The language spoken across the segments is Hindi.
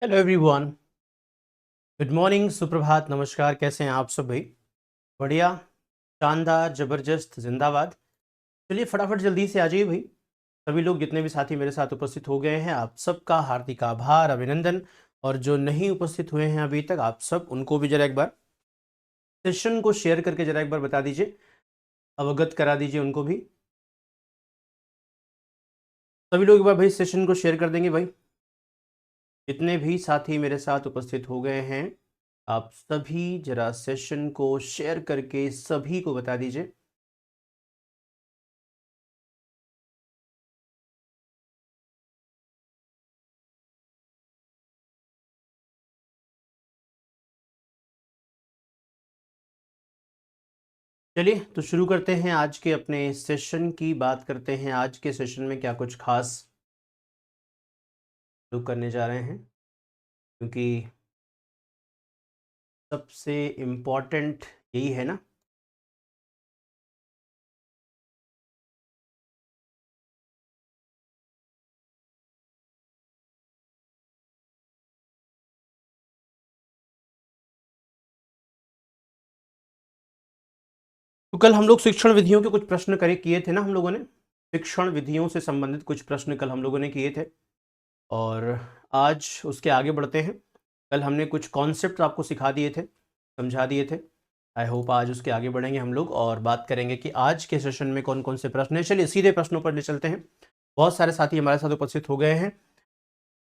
Hello everyone. गुड मॉर्निंग, सुप्रभात, नमस्कार। कैसे हैं आप सब भाई? बढ़िया, शानदार, जबरदस्त, जिंदाबाद। चलिए फटाफट जल्दी से आ जाइए भाई। सभी लोग जितने भी साथी मेरे साथ उपस्थित हो गए हैं, आप सबका हार्दिक आभार, अभिनंदन। और जो नहीं उपस्थित हुए हैं अभी तक, आप सब उनको भी जरा एक बार सेशन को शेयर करके जरा एक बार बता दीजिए, अवगत करा दीजिए उनको भी। सभी लोग एक बार भाई सेशन को शेयर कर देंगे भाई। जितने भी साथी मेरे साथ उपस्थित हो गए हैं, आप सभी जरा सेशन को शेयर करके सभी को बता दीजिए। चलिए तो शुरू करते हैं आज के अपने सेशन की। बात करते हैं आज के सेशन में क्या कुछ खास लोग करने जा रहे हैं, क्योंकि सबसे इम्पोर्टेंट यही है ना। तो कल हम लोग शिक्षण विधियों के कुछ प्रश्न करे किए थे ना हम लोगों ने। शिक्षण विधियों से संबंधित कुछ प्रश्न कल हम लोगों ने किए थे, और आज उसके आगे बढ़ते हैं। कल हमने कुछ कॉन्सेप्ट आपको सिखा दिए थे, समझा दिए थे। आई होप आज उसके आगे बढ़ेंगे हम लोग और बात करेंगे कि आज के सेशन में कौन कौन से प्रश्न हैं। चलिए सीधे प्रश्नों पर ले चलते हैं। बहुत सारे साथी हमारे साथ उपस्थित हो गए हैं।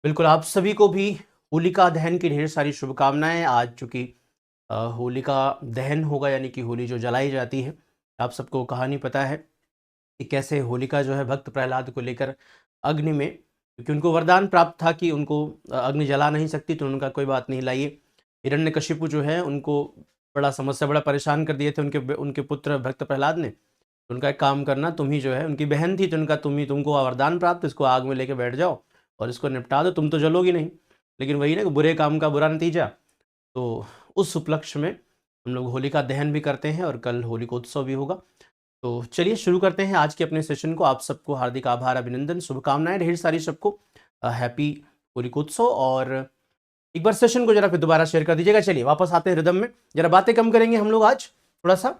बिल्कुल आप सभी को भी होलिका दहन की ढेर सारी शुभकामनाएं। आज चूंकि होलिका दहन होगा, यानी कि होली जो जलाई जाती है। आप सबको कहानी पता है कि कैसे होलिका जो है भक्त प्रहलाद को लेकर अग्नि में, क्योंकि उनको वरदान प्राप्त था कि उनको अग्नि जला नहीं सकती, तो उनका कोई बात नहीं लाइए। हिरण्यकशिपु जो है उनको बड़ा समस्या, बड़ा परेशान कर दिए थे उनके उनके पुत्र भक्त प्रहलाद ने। तो उनका एक काम करना, तुम ही जो है, उनकी बहन थी तो उनका तुमको वरदान प्राप्त, इसको आग में लेके बैठ जाओ और इसको निपटा दो, तुम तो जलोगी नहीं। लेकिन वही ना, बुरे काम का बुरा नतीजा। तो उस उपलक्ष्य में हम लोग होलिका दहन भी करते हैं और कल होलिकोत्सव भी होगा। तो चलिए शुरू करते हैं आज के अपने सेशन को। आप सबको हार्दिक आभार, अभिनंदन, शुभकामनाएं ढेर सारी सबको। हैप्पी होलिकोत्सव। और एक बार सेशन को जरा फिर दोबारा शेयर कर दीजिएगा। चलिए वापस आते हैं रिदम में। जरा बातें कम करेंगे हम लोग आज, थोड़ा सा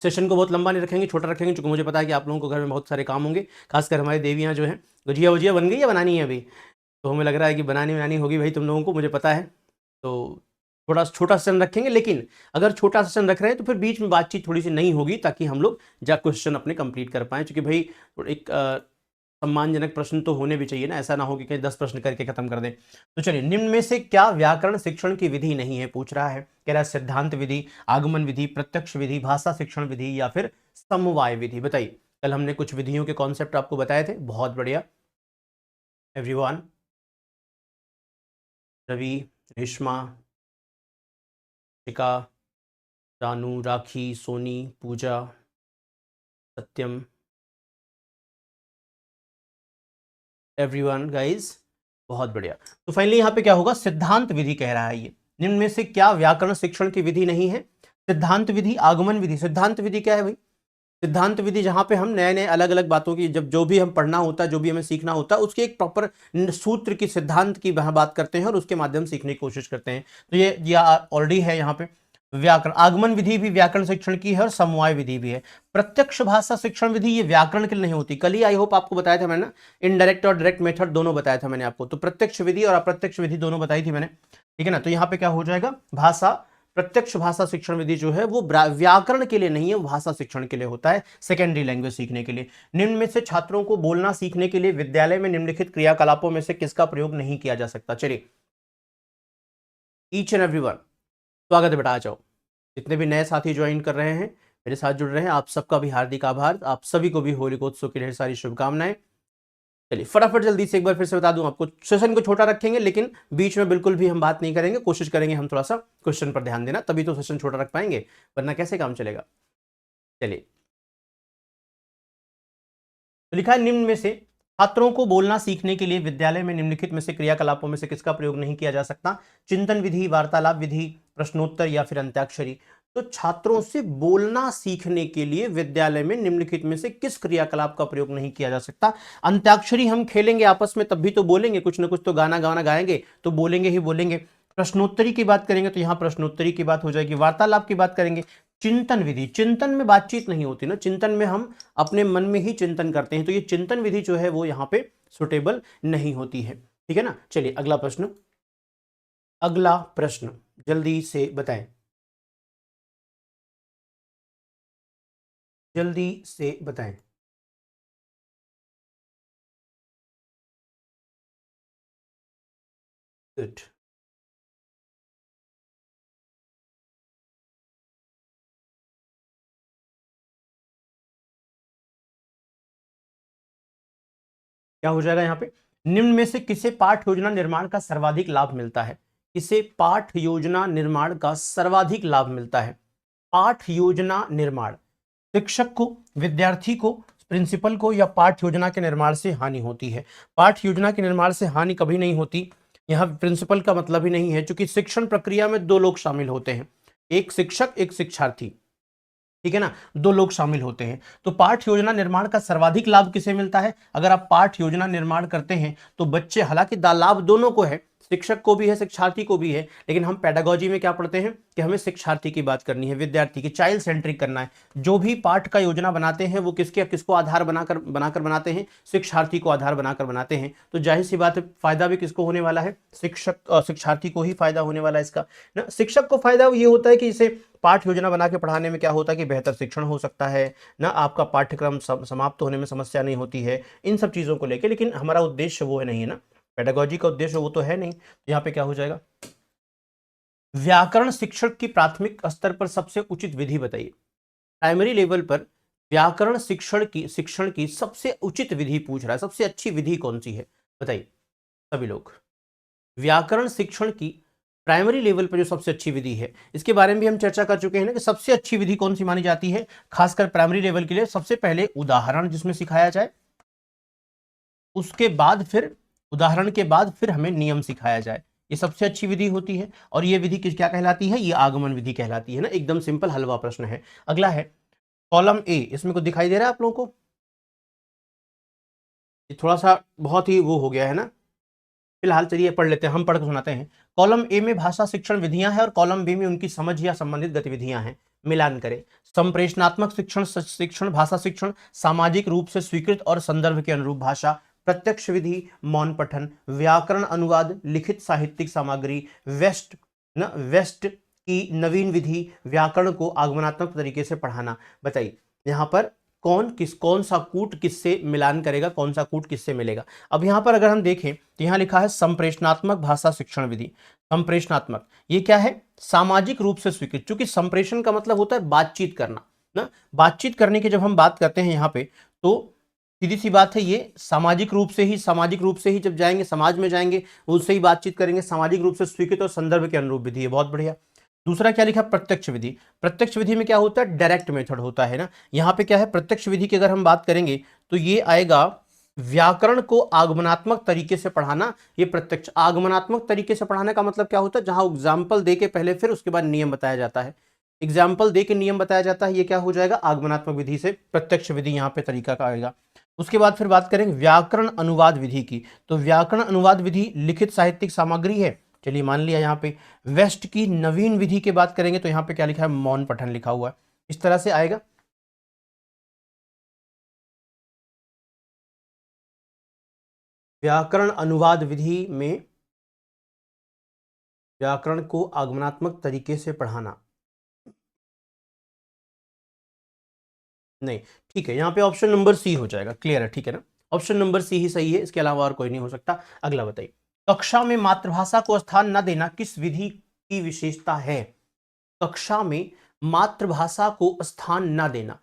सेशन को बहुत लंबा नहीं रखेंगे, छोटा रखेंगे, क्योंकि मुझे पता है कि आप लोगों को घर में बहुत सारे काम होंगे। खासकर हमारी देवियाँ जो हैं, गुजिया वुजिया बन गई है, बनानी है अभी। तो हमें लग रहा है कि बनानी होगी भाई तुम लोगों को, मुझे पता है। तो थोड़ा छोटा सेशन रखेंगे, लेकिन अगर छोटा सेशन रख रहे हैं तो फिर बीच में बातचीत थोड़ी सी नहीं होगी, ताकि हम लोग जा क्वेश्चन अपने कंप्लीट कर पाएँ। क्योंकि भाई एक सम्मानजनक प्रश्न तो होने भी चाहिए ना, ऐसा ना हो कि कहीं 10 प्रश्न करके खत्म कर दें। तो चलिए, निम्न में से क्या व्याकरण शिक्षण की विधि नहीं है, पूछ रहा है। कह रहा है सिद्धांत विधि, आगमन विधि, प्रत्यक्ष विधि, भाषा शिक्षण विधि या फिर समवाय विधि। बताइए। कल हमने कुछ विधियों के कॉन्सेप्ट आपको बताए थे, बहुत बढ़िया। एवरीवन, रवि, रेशमा, शिका, रानू, राखी, सोनी, पूजा, सत्यम, एवरीवन गाइस, बहुत बढ़िया। तो फाइनली यहाँ पे क्या होगा, सिद्धांत विधि कह रहा है ये। निम्न में से क्या व्याकरण शिक्षण की विधि नहीं है? सिद्धांत विधि, आगमन विधि। सिद्धांत विधि क्या है भाई? सिद्धांत विधि जहां पे हम नए नए अलग अलग बातों की, जब जो भी हम पढ़ना होता है, जो भी हमें सीखना होता है, उसके एक प्रॉपर सूत्र की, सिद्धांत की बात करते हैं और उसके माध्यम से सीखने की कोशिश करते हैं। तो ये ऑलरेडी है यहाँ पे। व्याकरण, आगमन विधि भी व्याकरण शिक्षण की है और समवाय विधि भी है। प्रत्यक्ष भाषा शिक्षण विधि ये व्याकरण के लिए नहीं होती। कल ही आई होप आपको बताया था मैंने, इनडायरेक्ट और डायरेक्ट मेथड दोनों बताया था मैंने आपको। तो प्रत्यक्ष विधि और अप्रत्यक्ष विधि दोनों बताई थी मैंने, ठीक है ना। तो यहाँ पे क्या हो जाएगा, भाषा, प्रत्यक्ष भाषा शिक्षण विधि जो है वो व्याकरण के लिए नहीं है, वो भाषा शिक्षण के लिए होता है, सेकेंडरी लैंग्वेज सीखने के लिए। निम्न में से छात्रों को बोलना सीखने के लिए विद्यालय में निम्नलिखित क्रियाकलापों में से किसका प्रयोग नहीं किया जा सकता? चलिए, ईच एंड एवरीवन, स्वागत है बेटा, आ जाओ। जितने भी नए साथी ज्वाइन कर रहे हैं, मेरे साथ जुड़ रहे हैं, आप सबका भी हार्दिक आभार। आप सभी को भी होलिकोत्सव की ढेर सारी शुभकामनाएं। चलिए फटाफट जल्दी से एक बार फिर से बता दूं आपको, सेशन को छोटा रखेंगे, लेकिन बीच में बिल्कुल भी हम बात नहीं करेंगे। कोशिश करेंगे हम थोड़ा सा क्वेश्चन पर ध्यान देना, तभी तो सेशन छोटा रख पाएंगे, वरना कैसे काम चलेगा। चलिए, तो लिखा है निम्न में से छात्रों को बोलना सीखने के लिए विद्यालय में निम्नलिखित में से क्रियाकलापों में से किसका प्रयोग नहीं किया जा सकता? चिंतन विधि, वार्तालाप विधि, प्रश्नोत्तर या फिर अंत्याक्षरी। तो छात्रों से बोलना सीखने के लिए विद्यालय में निम्नलिखित में से किस क्रियाकलाप का प्रयोग नहीं किया जा सकता? अंत्याक्षरी हम खेलेंगे आपस में तब भी तो बोलेंगे, कुछ ना कुछ तो गाना गाना गाएंगे तो बोलेंगे ही बोलेंगे। प्रश्नोत्तरी की बात करेंगे तो यहां प्रश्नोत्तरी की बात हो जाएगी। वार्तालाप की बात करेंगे। चिंतन विधि, चिंतन में बातचीत नहीं होती ना, चिंतन में हम अपने मन में ही चिंतन करते हैं, तो ये चिंतन विधि जो है वो यहाँ पे सुटेबल नहीं होती है। ठीक है ना। चलिए अगला प्रश्न, अगला प्रश्न जल्दी से बताएं, जल्दी से बताएं। गुड। क्या हो जाएगा यहाँ पे? निम्न में से किसे पाठ योजना निर्माण का सर्वाधिक लाभ मिलता है? किसे पाठ योजना निर्माण का सर्वाधिक लाभ मिलता है? पाठ योजना निर्माण, शिक्षक को, विद्यार्थी को, प्रिंसिपल को, या पाठ योजना के निर्माण से हानि होती है? पाठ योजना के निर्माण से हानि कभी नहीं होती। यहां प्रिंसिपल का मतलब ही नहीं है, क्योंकि शिक्षण प्रक्रिया में दो लोग शामिल होते हैं, एक शिक्षक एक शिक्षार्थी। ठीक है ना, दो लोग शामिल होते हैं। तो पाठ योजना निर्माण का सर्वाधिक लाभ किसे मिलता है? अगर आप पाठ योजना निर्माण करते हैं तो बच्चे, हालांकि लाभ दोनों को है, शिक्षक को भी है शिक्षार्थी को भी है, लेकिन हम पेडागोजी में क्या पढ़ते हैं कि हमें शिक्षार्थी की बात करनी है, विद्यार्थी की, चाइल्ड सेंट्रिक करना है। जो भी पाठ का योजना बनाते हैं वो किसको आधार बनाकर बनाते हैं? शिक्षार्थी को आधार बनाकर बनाते हैं। तो जाहिर सी बात है फायदा भी किसको होने वाला है? शिक्षार्थी को ही फायदा होने वाला है इसका ना। शिक्षक को फायदा ये होता है कि इसे पाठ योजना बना के पढ़ाने में क्या होता है कि बेहतर शिक्षण हो सकता है ना, आपका पाठ्यक्रम समाप्त होने में समस्या नहीं होती है इन सब चीजों को लेके। लेकिन हमारा उद्देश्य वो है नहीं है ना, पेडागोजी का उद्देश्य वो तो है नहीं। तो यहाँ पे क्या हो जाएगा? व्याकरण शिक्षण की प्राथमिक स्तर पर सबसे उचित विधि बताइए। प्राइमरी लेवल पर व्याकरण शिक्षण की सबसे उचित विधि पूछ रहा है, सबसे अच्छी विधि कौन सी है बताइए सभी लोग। व्याकरण शिक्षण की प्राइमरी लेवल पर जो सबसे अच्छी विधि है, इसके बारे में भी हम चर्चा कर चुके हैं ना कि सबसे अच्छी विधि कौन सी मानी जाती है खासकर प्राइमरी लेवल के लिए? सबसे पहले उदाहरण जिसमें सिखाया जाए, उसके बाद फिर उदाहरण के बाद फिर हमें नियम सिखाया जाए, ये सबसे अच्छी विधि होती है। और ये विधि किस क्या कहलाती है? ये आगमन विधि कहलाती है ना। एकदम सिंपल हलवा प्रश्न है। अगला है कॉलम ए, इसमें कुछ दिखाई दे रहा है आप लोगों को? ये थोड़ा सा बहुत ही वो हो गया है ना, फिलहाल चलिए पढ़ लेते हैं, हम पढ़ के सुनाते हैं। कॉलम ए में भाषा शिक्षण विधियां हैं और कॉलम बी में उनकी समझ या संबंधित गतिविधियां हैं। मिलान करें। संप्रेषणात्मक शिक्षण भाषा शिक्षण, सामाजिक रूप से स्वीकृत और संदर्भ के अनुरूप भाषा, प्रत्यक्ष विधि, मौन पठन, व्याकरण अनुवाद, लिखित साहित्यिक सामग्री, वेस्ट की नवीन विधि, व्याकरण को आगमनात्मक तरीके से पढ़ाना। बताइए यहां पर कौन सा कूट किससे मिलान करेगा, कौन सा कूट किससे मिलेगा? अब यहां पर अगर हम देखें तो यहां लिखा है संप्रेषणात्मक भाषा शिक्षण विधि। संप्रेषणात्मक ये क्या है? सामाजिक रूप से स्वीकृत, क्योंकि संप्रेषण का मतलब होता है बातचीत करना ना। बातचीत करने की जब हम बात करते हैं यहाँ पे, तो सीधी सी बात है ये सामाजिक रूप से ही जब जाएंगे, समाज में जाएंगे, उससे ही बातचीत करेंगे। सामाजिक रूप से स्वीकृत और संदर्भ के अनुरूप विधि है, बहुत बढ़िया। दूसरा क्या लिखा? प्रत्यक्ष विधि। प्रत्यक्ष विधि में क्या होता है? डायरेक्ट मेथड होता है ना। यहां पे क्या है? प्रत्यक्ष विधि की अगर हम बात करेंगे तो ये आएगा व्याकरण को आगमनात्मक तरीके से पढ़ाना। ये प्रत्यक्ष आगमनात्मक तरीके से पढ़ाने का मतलब क्या होता है? जहां एग्जाम्पल दे के पहले फिर उसके बाद नियम बताया जाता है, एग्जाम्पल दे के नियम बताया जाता है, ये क्या हो जाएगा? आगमनात्मक विधि से प्रत्यक्ष विधि यहाँ पे तरीका का आएगा। उसके बाद फिर बात करेंगे व्याकरण अनुवाद विधि की। तो व्याकरण अनुवाद विधि लिखित साहित्यिक सामग्री है, चलिए मान लिया। यहाँ पे वेस्ट की नवीन विधि की बात करेंगे तो यहाँ पे क्या लिखा है? मौन पठन लिखा हुआ है, इस तरह से आएगा। व्याकरण अनुवाद विधि में व्याकरण को आगमनात्मक तरीके से पढ़ाना, नहीं ठीक है, यहाँ पे ऑप्शन नंबर सी हो जाएगा। क्लियर है? ठीक है ना, ऑप्शन नंबर सी ही सही है, इसके अलावा और कोई नहीं हो सकता। अगला बताइए, कक्षा में मातृभाषा को स्थान न देना किस विधि की विशेषता है? कक्षा में मातृभाषा को स्थान न देना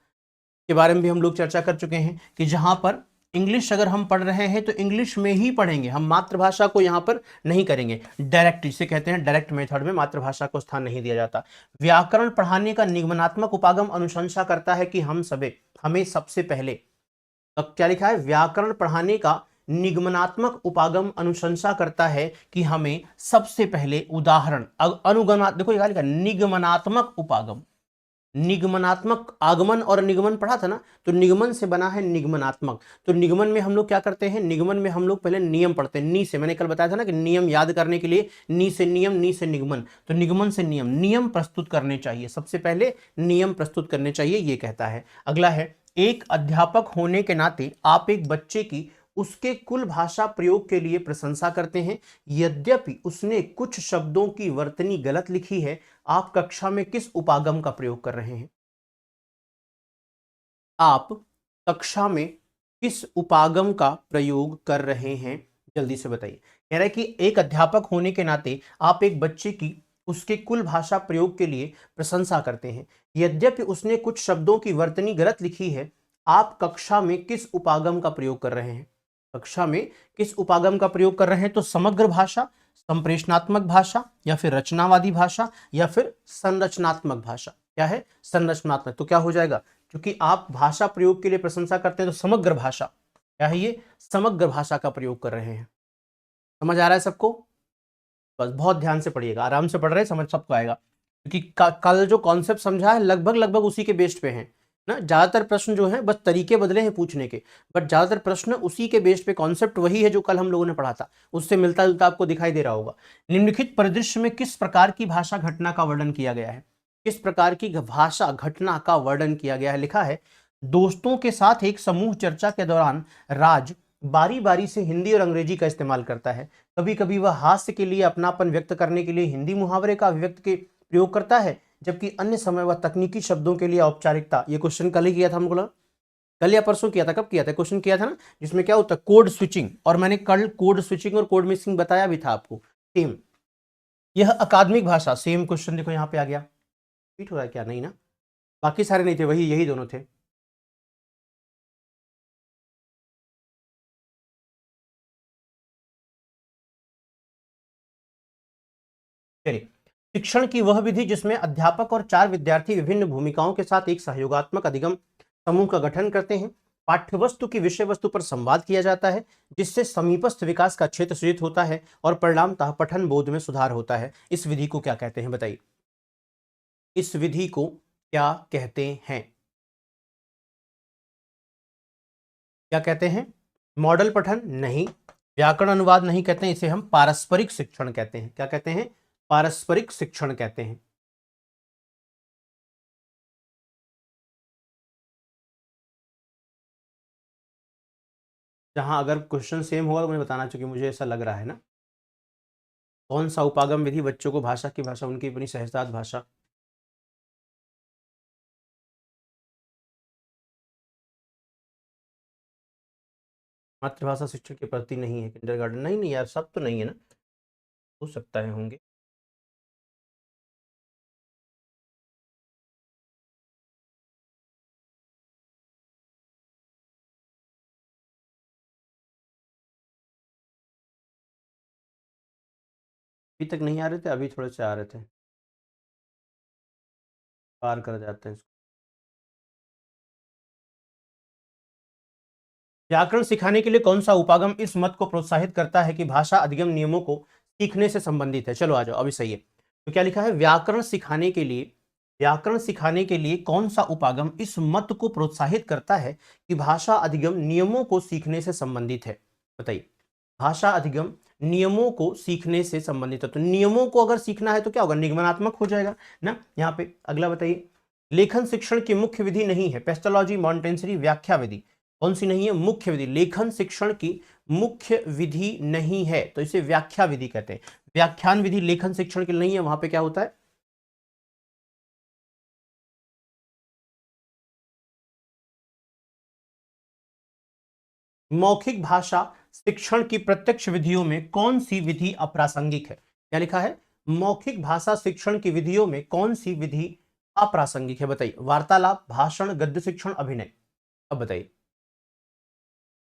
के बारे में भी हम लोग चर्चा कर चुके हैं कि जहां पर इंग्लिश अगर हम पढ़ रहे हैं तो इंग्लिश में ही पढ़ेंगे, हम मातृभाषा को यहां पर नहीं करेंगे। डायरेक्ट, इसे कहते हैं डायरेक्ट मेथड में मातृभाषा को स्थान नहीं दिया जाता। व्याकरण पढ़ाने का निगमनात्मक उपागम अनुशंसा करता है कि हमें सबसे पहले, अब क्या लिखा है? व्याकरण पढ़ाने का निगमनात्मक उपागम अनुशंसा करता है कि हमें सबसे पहले उदाहरण अनुगमना, देखो ये लिखा निगमनात्मक उपागम, निगमनात्मक, आगमन और निगमन पढ़ा था ना, तो निगमन से बना है निगमनात्मक। तो निगमन में हम लोग क्या करते हैं, निगमन में हम लोग पहले नियम पढ़ते हैं, नी से, मैंने कल बताया था ना कि नियम याद करने के लिए नी से नियम, नी से निगमन, तो निगमन से नियम, नियम प्रस्तुत करने चाहिए, सबसे पहले नियम प्रस्तुत करने चाहिए, ये कहता है। अगला है, एक अध्यापक होने के नाते आप एक बच्चे की उसके कुल भाषा प्रयोग के लिए प्रशंसा करते हैं, यद्यपि उसने कुछ शब्दों की वर्तनी गलत लिखी है, आप कक्षा में किस उपागम का प्रयोग कर रहे हैं? आप कक्षा में किस उपागम का प्रयोग कर रहे हैं, जल्दी से बताइए। कह रहा है कि एक अध्यापक होने के नाते आप एक बच्चे की उसके कुल भाषा प्रयोग के लिए प्रशंसा करते हैं, यद्यपि उसने कुछ शब्दों की वर्तनी गलत लिखी है, आप कक्षा में किस उपागम का प्रयोग कर रहे हैं? कक्षा में किस उपागम का प्रयोग कर रहे हैं? तो समग्र भाषा, संप्रेषणात्मक भाषा, या फिर रचनावादी भाषा, या फिर संरचनात्मक भाषा। क्या है? संरचनात्मक। तो क्या हो जाएगा, क्योंकि आप भाषा प्रयोग के लिए प्रशंसा करते हैं तो समग्र भाषा, क्या है ये, समग्र भाषा का प्रयोग कर रहे हैं। समझ आ रहा है सबको? बस बहुत ध्यान से पढ़िएगा, आराम से पढ़ रहे हैं, समझ सबको आएगा, क्योंकि कल जो कॉन्सेप्ट समझा है लगभग लगभग उसी के बेस्ड पे हैं ना। ज्यादातर प्रश्न जो है बस तरीके बदले हैं पूछने के, बट ज्यादातर प्रश्न उसी के बेस्ड पे, कॉन्सेप्ट वही है जो कल हम लोगों ने पढ़ा था, उससे मिलता जुलता आपको दिखाई दे रहा होगा। निम्नलिखित परिदृश्य में किस प्रकार की भाषा घटना का वर्णन किया गया है? किस प्रकार की भाषा घटना का वर्णन किया गया है? लिखा है, दोस्तों के साथ एक समूह चर्चा के दौरान राज बारी बारी से हिंदी और अंग्रेजी का इस्तेमाल करता है। कभी कभी वह हास्य के लिए, अपनापन व्यक्त करने के लिए हिंदी मुहावरे का अभिव्यक्त के प्रयोग करता है, जबकि अन्य समय वह तकनीकी शब्दों के लिए औपचारिकता। ये क्वेश्चन कल ही किया था हमको, कल या परसों किया था, कब किया था क्वेश्चन, किया था ना, जिसमें क्या होता है कोड स्विचिंग, और मैंने कल कोड स्विचिंग और कोड मिक्सिंग बताया भी था आपको। सेम, यह अकादमिक भाषा, सेम क्वेश्चन देखो यहाँ पे आ गया। रिपीट हो रहा है क्या? नहीं ना, बाकी सारे नहीं थे, वही यही दोनों थे। चलिए, शिक्षण की वह विधि जिसमें अध्यापक और चार विद्यार्थी विभिन्न भूमिकाओं के साथ एक सहयोगात्मक अधिगम समूह का गठन करते हैं, पाठ्यवस्तु की विषय वस्तु पर संवाद किया जाता है, जिससे समीपस्थ विकास का क्षेत्र सृजित होता है और परिणामतः पठन बोध में सुधार होता है। इस विधि को क्या कहते हैं बताइए? इस विधि को क्या कहते हैं? क्या कहते हैं? मॉडल पठन नहीं, व्याकरण अनुवाद नहीं कहते हैं, इसे हम पारस्परिक शिक्षण कहते हैं। क्या कहते हैं? पारस्परिक शिक्षण कहते हैं। जहां अगर क्वेश्चन सेम होगा तो मुझे बताना, क्योंकि मुझे ऐसा लग रहा है ना। कौन सा उपागम विधि बच्चों को भाषा की भाषा, उनकी अपनी सहजता भाषा, मातृभाषा शिक्षण के प्रति नहीं है, किंडरगार्टन नहीं, नहीं यार, सब तो नहीं है ना, हो सकता है होंगे। अभी तक नहीं आ रहे थे, अभी थोड़े से आ रहे थे, पार कर जाते हैं इसको। व्याकरण सिखाने के लिए कौन सा उपागम इस मत को प्रोत्साहित करता है कि भाषा अधिगम नियमों को सीखने से संबंधित है? चलो आ जाओ, अभी सही है। तो क्या लिखा है, व्याकरण सिखाने के लिए, व्याकरण सिखाने के लिए कौन सा उपागम इस मत को प्रोत्साहित करता है कि भाषा अधिगम नियमों को सीखने से संबंधित है? बताइए, भाषा अधिगम नियमों को सीखने से संबंधित है, तो नियमों को अगर सीखना है तो क्या होगा, निगमनात्मक हो जाएगा ना। यहाँ पे अगला बताइए, लेखन शिक्षण की मुख्य विधि नहीं है, पेस्टोलॉजी, मॉन्टेसरी, व्याख्या विधि, कौन सी नहीं है? मुख्य विधि। लेखन शिक्षण की मुख्य विधि नहीं है तो इसे व्याख्या विधि कहते हैं। व्याख्यान विधि लेखन शिक्षण के लिए नहीं है, वहां पे क्या होता है? मौखिक भाषा शिक्षण की प्रत्यक्ष विधियों में कौन सी विधि अप्रासंगिक है? क्या लिखा है? मौखिक भाषा शिक्षण की विधियों में कौन सी विधि अप्रासंगिक है? बताइए, वार्तालाप, भाषण, गद्य शिक्षण, अभिनय। अब बताइए,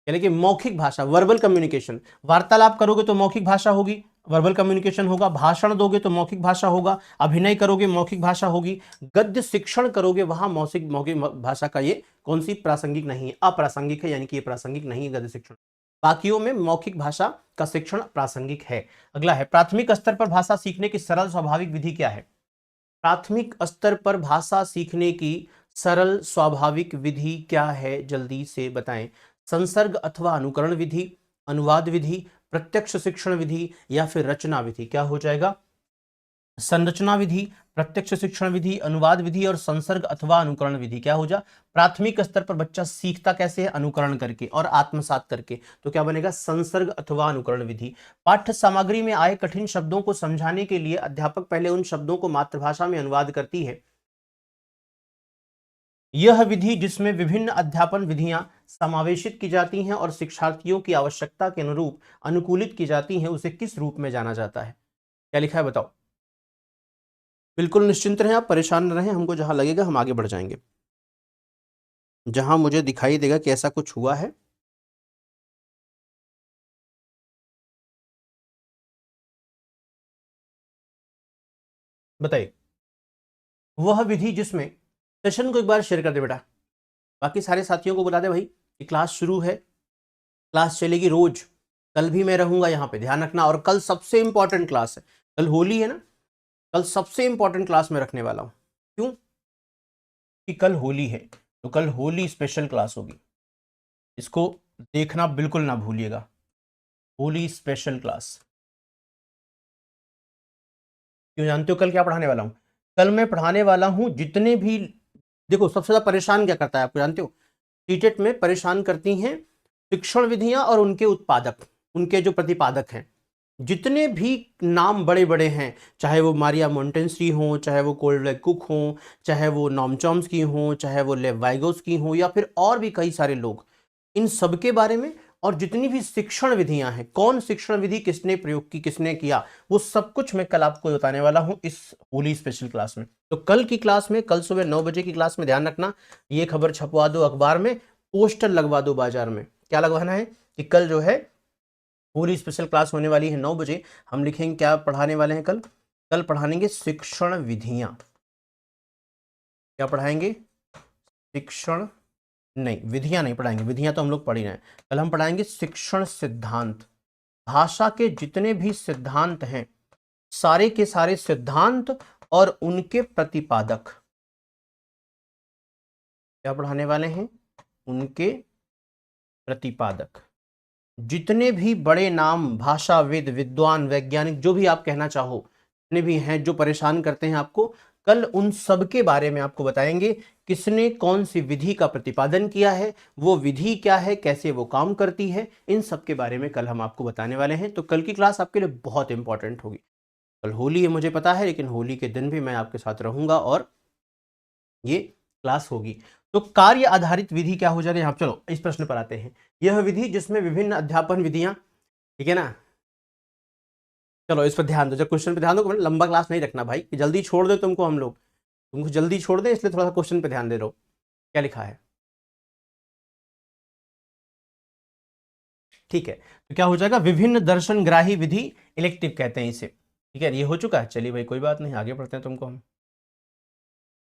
यानी कि मौखिक भाषा, वर्बल कम्युनिकेशन, वार्तालाप करोगे तो मौखिक भाषा होगी, वर्बल कम्युनिकेशन होगा, भाषण दोगे तो मौखिक भाषा होगा, अभिनय करोगे मौखिक भाषा होगी, गद्य शिक्षण करोगे वहां मौखिक मौखिक भाषा का ये कौन सी प्रासंगिक नहीं है, अप्रासंगिक है, यानी कि ये प्रासंगिक नहीं है गद्य शिक्षण। बाकियों में मौखिक भाषा का शिक्षण प्रासंगिक है। अगला है, प्राथमिक स्तर पर भाषा सीखने की सरल स्वाभाविक विधि क्या है? प्राथमिक स्तर पर भाषा सीखने की सरल स्वाभाविक विधि क्या है, जल्दी से बताएं। संसर्ग अथवा अनुकरण विधि, अनुवाद विधि, प्रत्यक्ष शिक्षण विधि या फिर रचना विधि। क्या हो जाएगा? संरचना विधि, प्रत्यक्ष शिक्षण विधि, अनुवाद विधि और संसर्ग अथवा अनुकरण विधि। क्या हो जा? प्राथमिक स्तर पर बच्चा सीखता कैसे है? अनुकरण करके और आत्मसात करके। तो क्या बनेगा? संसर्ग अथवा अनुकरण विधि। पाठ्य सामग्री में आए कठिन शब्दों को समझाने के लिए अध्यापक पहले उन शब्दों को मातृभाषा में अनुवाद करती है। यह विधि, जिसमें विभिन्न अध्यापन विधियां समावेशित की जाती हैं और शिक्षार्थियों की आवश्यकता के अनुरूप अनुकूलित की जाती हैं, उसे किस रूप में जाना जाता है? क्या लिखा है बताओ। बिल्कुल निश्चिंत रहें, आप परेशान न रहें, हमको जहां लगेगा हम आगे बढ़ जाएंगे, जहां मुझे दिखाई देगा कि ऐसा कुछ हुआ है। बताइए। वह विधि जिसमें, सेशन को एक बार शेयर कर दे बेटा, बाकी सारे साथियों को बुला दे भाई कि क्लास शुरू है, क्लास चलेगी रोज, कल भी मैं रहूंगा यहाँ पे, ध्यान रखना। और कल सबसे इंपॉर्टेंट क्लास है, कल होली है ना, कल सबसे इंपॉर्टेंट क्लास में रखने वाला हूं। क्यों? कि कल होली है, तो कल होली स्पेशल क्लास होगी, इसको देखना बिल्कुल ना भूलिएगा। Holi special class. क्यों जानते हो कल क्या पढ़ाने वाला हूं? कल मैं पढ़ाने वाला हूं जितने भी, देखो सबसे ज्यादा परेशान क्या करता है आपको जानते हो? सीटेट में परेशान करती हैं शिक्षण विधियां और उनके उत्पादक, उनके जो प्रतिपादक हैं। जितने भी नाम बड़े बड़े हैं, चाहे वो मारिया मोंटेस्री हो, चाहे वो कोल्ड कुक हो, चाहे वो नॉम चॉम्स्की हो, चाहे वो लेव वाइगोस्की हो, या फिर और भी कई सारे लोग, इन सब के बारे में, और जितनी भी शिक्षण विधियां हैं, कौन शिक्षण विधि किसने प्रयोग की, किसने किया, वो सब कुछ मैं कल आपको बताने वाला हूं इस होली स्पेशल क्लास में। तो कल की क्लास में, कल सुबह 9 बजे की क्लास में ध्यान रखना, ये खबर छपवा दो अखबार में, पोस्टर लगवा दो बाजार में। क्या लगवाना है? कि कल जो है पूरी स्पेशल क्लास होने वाली है 9 बजे। हम लिखेंगे क्या पढ़ाने वाले हैं कल? कल पढ़ाएंगे शिक्षण विधियां। क्या पढ़ाएंगे? शिक्षण, नहीं विधियां नहीं पढ़ाएंगे, विधियां तो हम लोग पढ़ ही रहे हैं। कल हम पढ़ाएंगे शिक्षण सिद्धांत। भाषा के जितने भी सिद्धांत हैं, सारे के सारे सिद्धांत और उनके प्रतिपादक। क्या पढ़ाने वाले हैं? उनके प्रतिपादक। जितने भी बड़े नाम, भाषाविद, विद्वान, वैज्ञानिक, जो भी आप कहना चाहो, जितने भी हैं जो परेशान करते हैं आपको, कल उन सब के बारे में आपको बताएंगे। किसने कौन सी विधि का प्रतिपादन किया है, वो विधि क्या है, कैसे वो काम करती है, इन सब के बारे में कल हम आपको बताने वाले हैं। तो कल की क्लास आपके लिए बहुत इंपॉर्टेंट होगी। कल होली है मुझे पता है, लेकिन होली के दिन भी मैं आपके साथ रहूंगा और ये क्लास होगी। तो कार्य आधारित विधि क्या हो जा रही है यहाँ? चलो इस प्रश्न पर आते हैं। यह विधि जिसमें विभिन्न अध्यापन विधियां, ठीक है ना, चलो इस पर ध्यान दो, जब क्वेश्चन पे ध्यान दो, लंबा क्लास नहीं रखना भाई, कि जल्दी छोड़ दे तुमको, हम लोग तुमको जल्दी छोड़ दे, इसलिए थोड़ा सा क्वेश्चन पे ध्यान दे रहो। क्या लिखा है? ठीक है, तो क्या हो जाएगा? विभिन्न दर्शन ग्राही विधि, इलेक्टिव कहते हैं इसे। ठीक है, ये हो चुका है, चलिए भाई कोई बात नहीं, आगे बढ़ते हैं। तुमको हम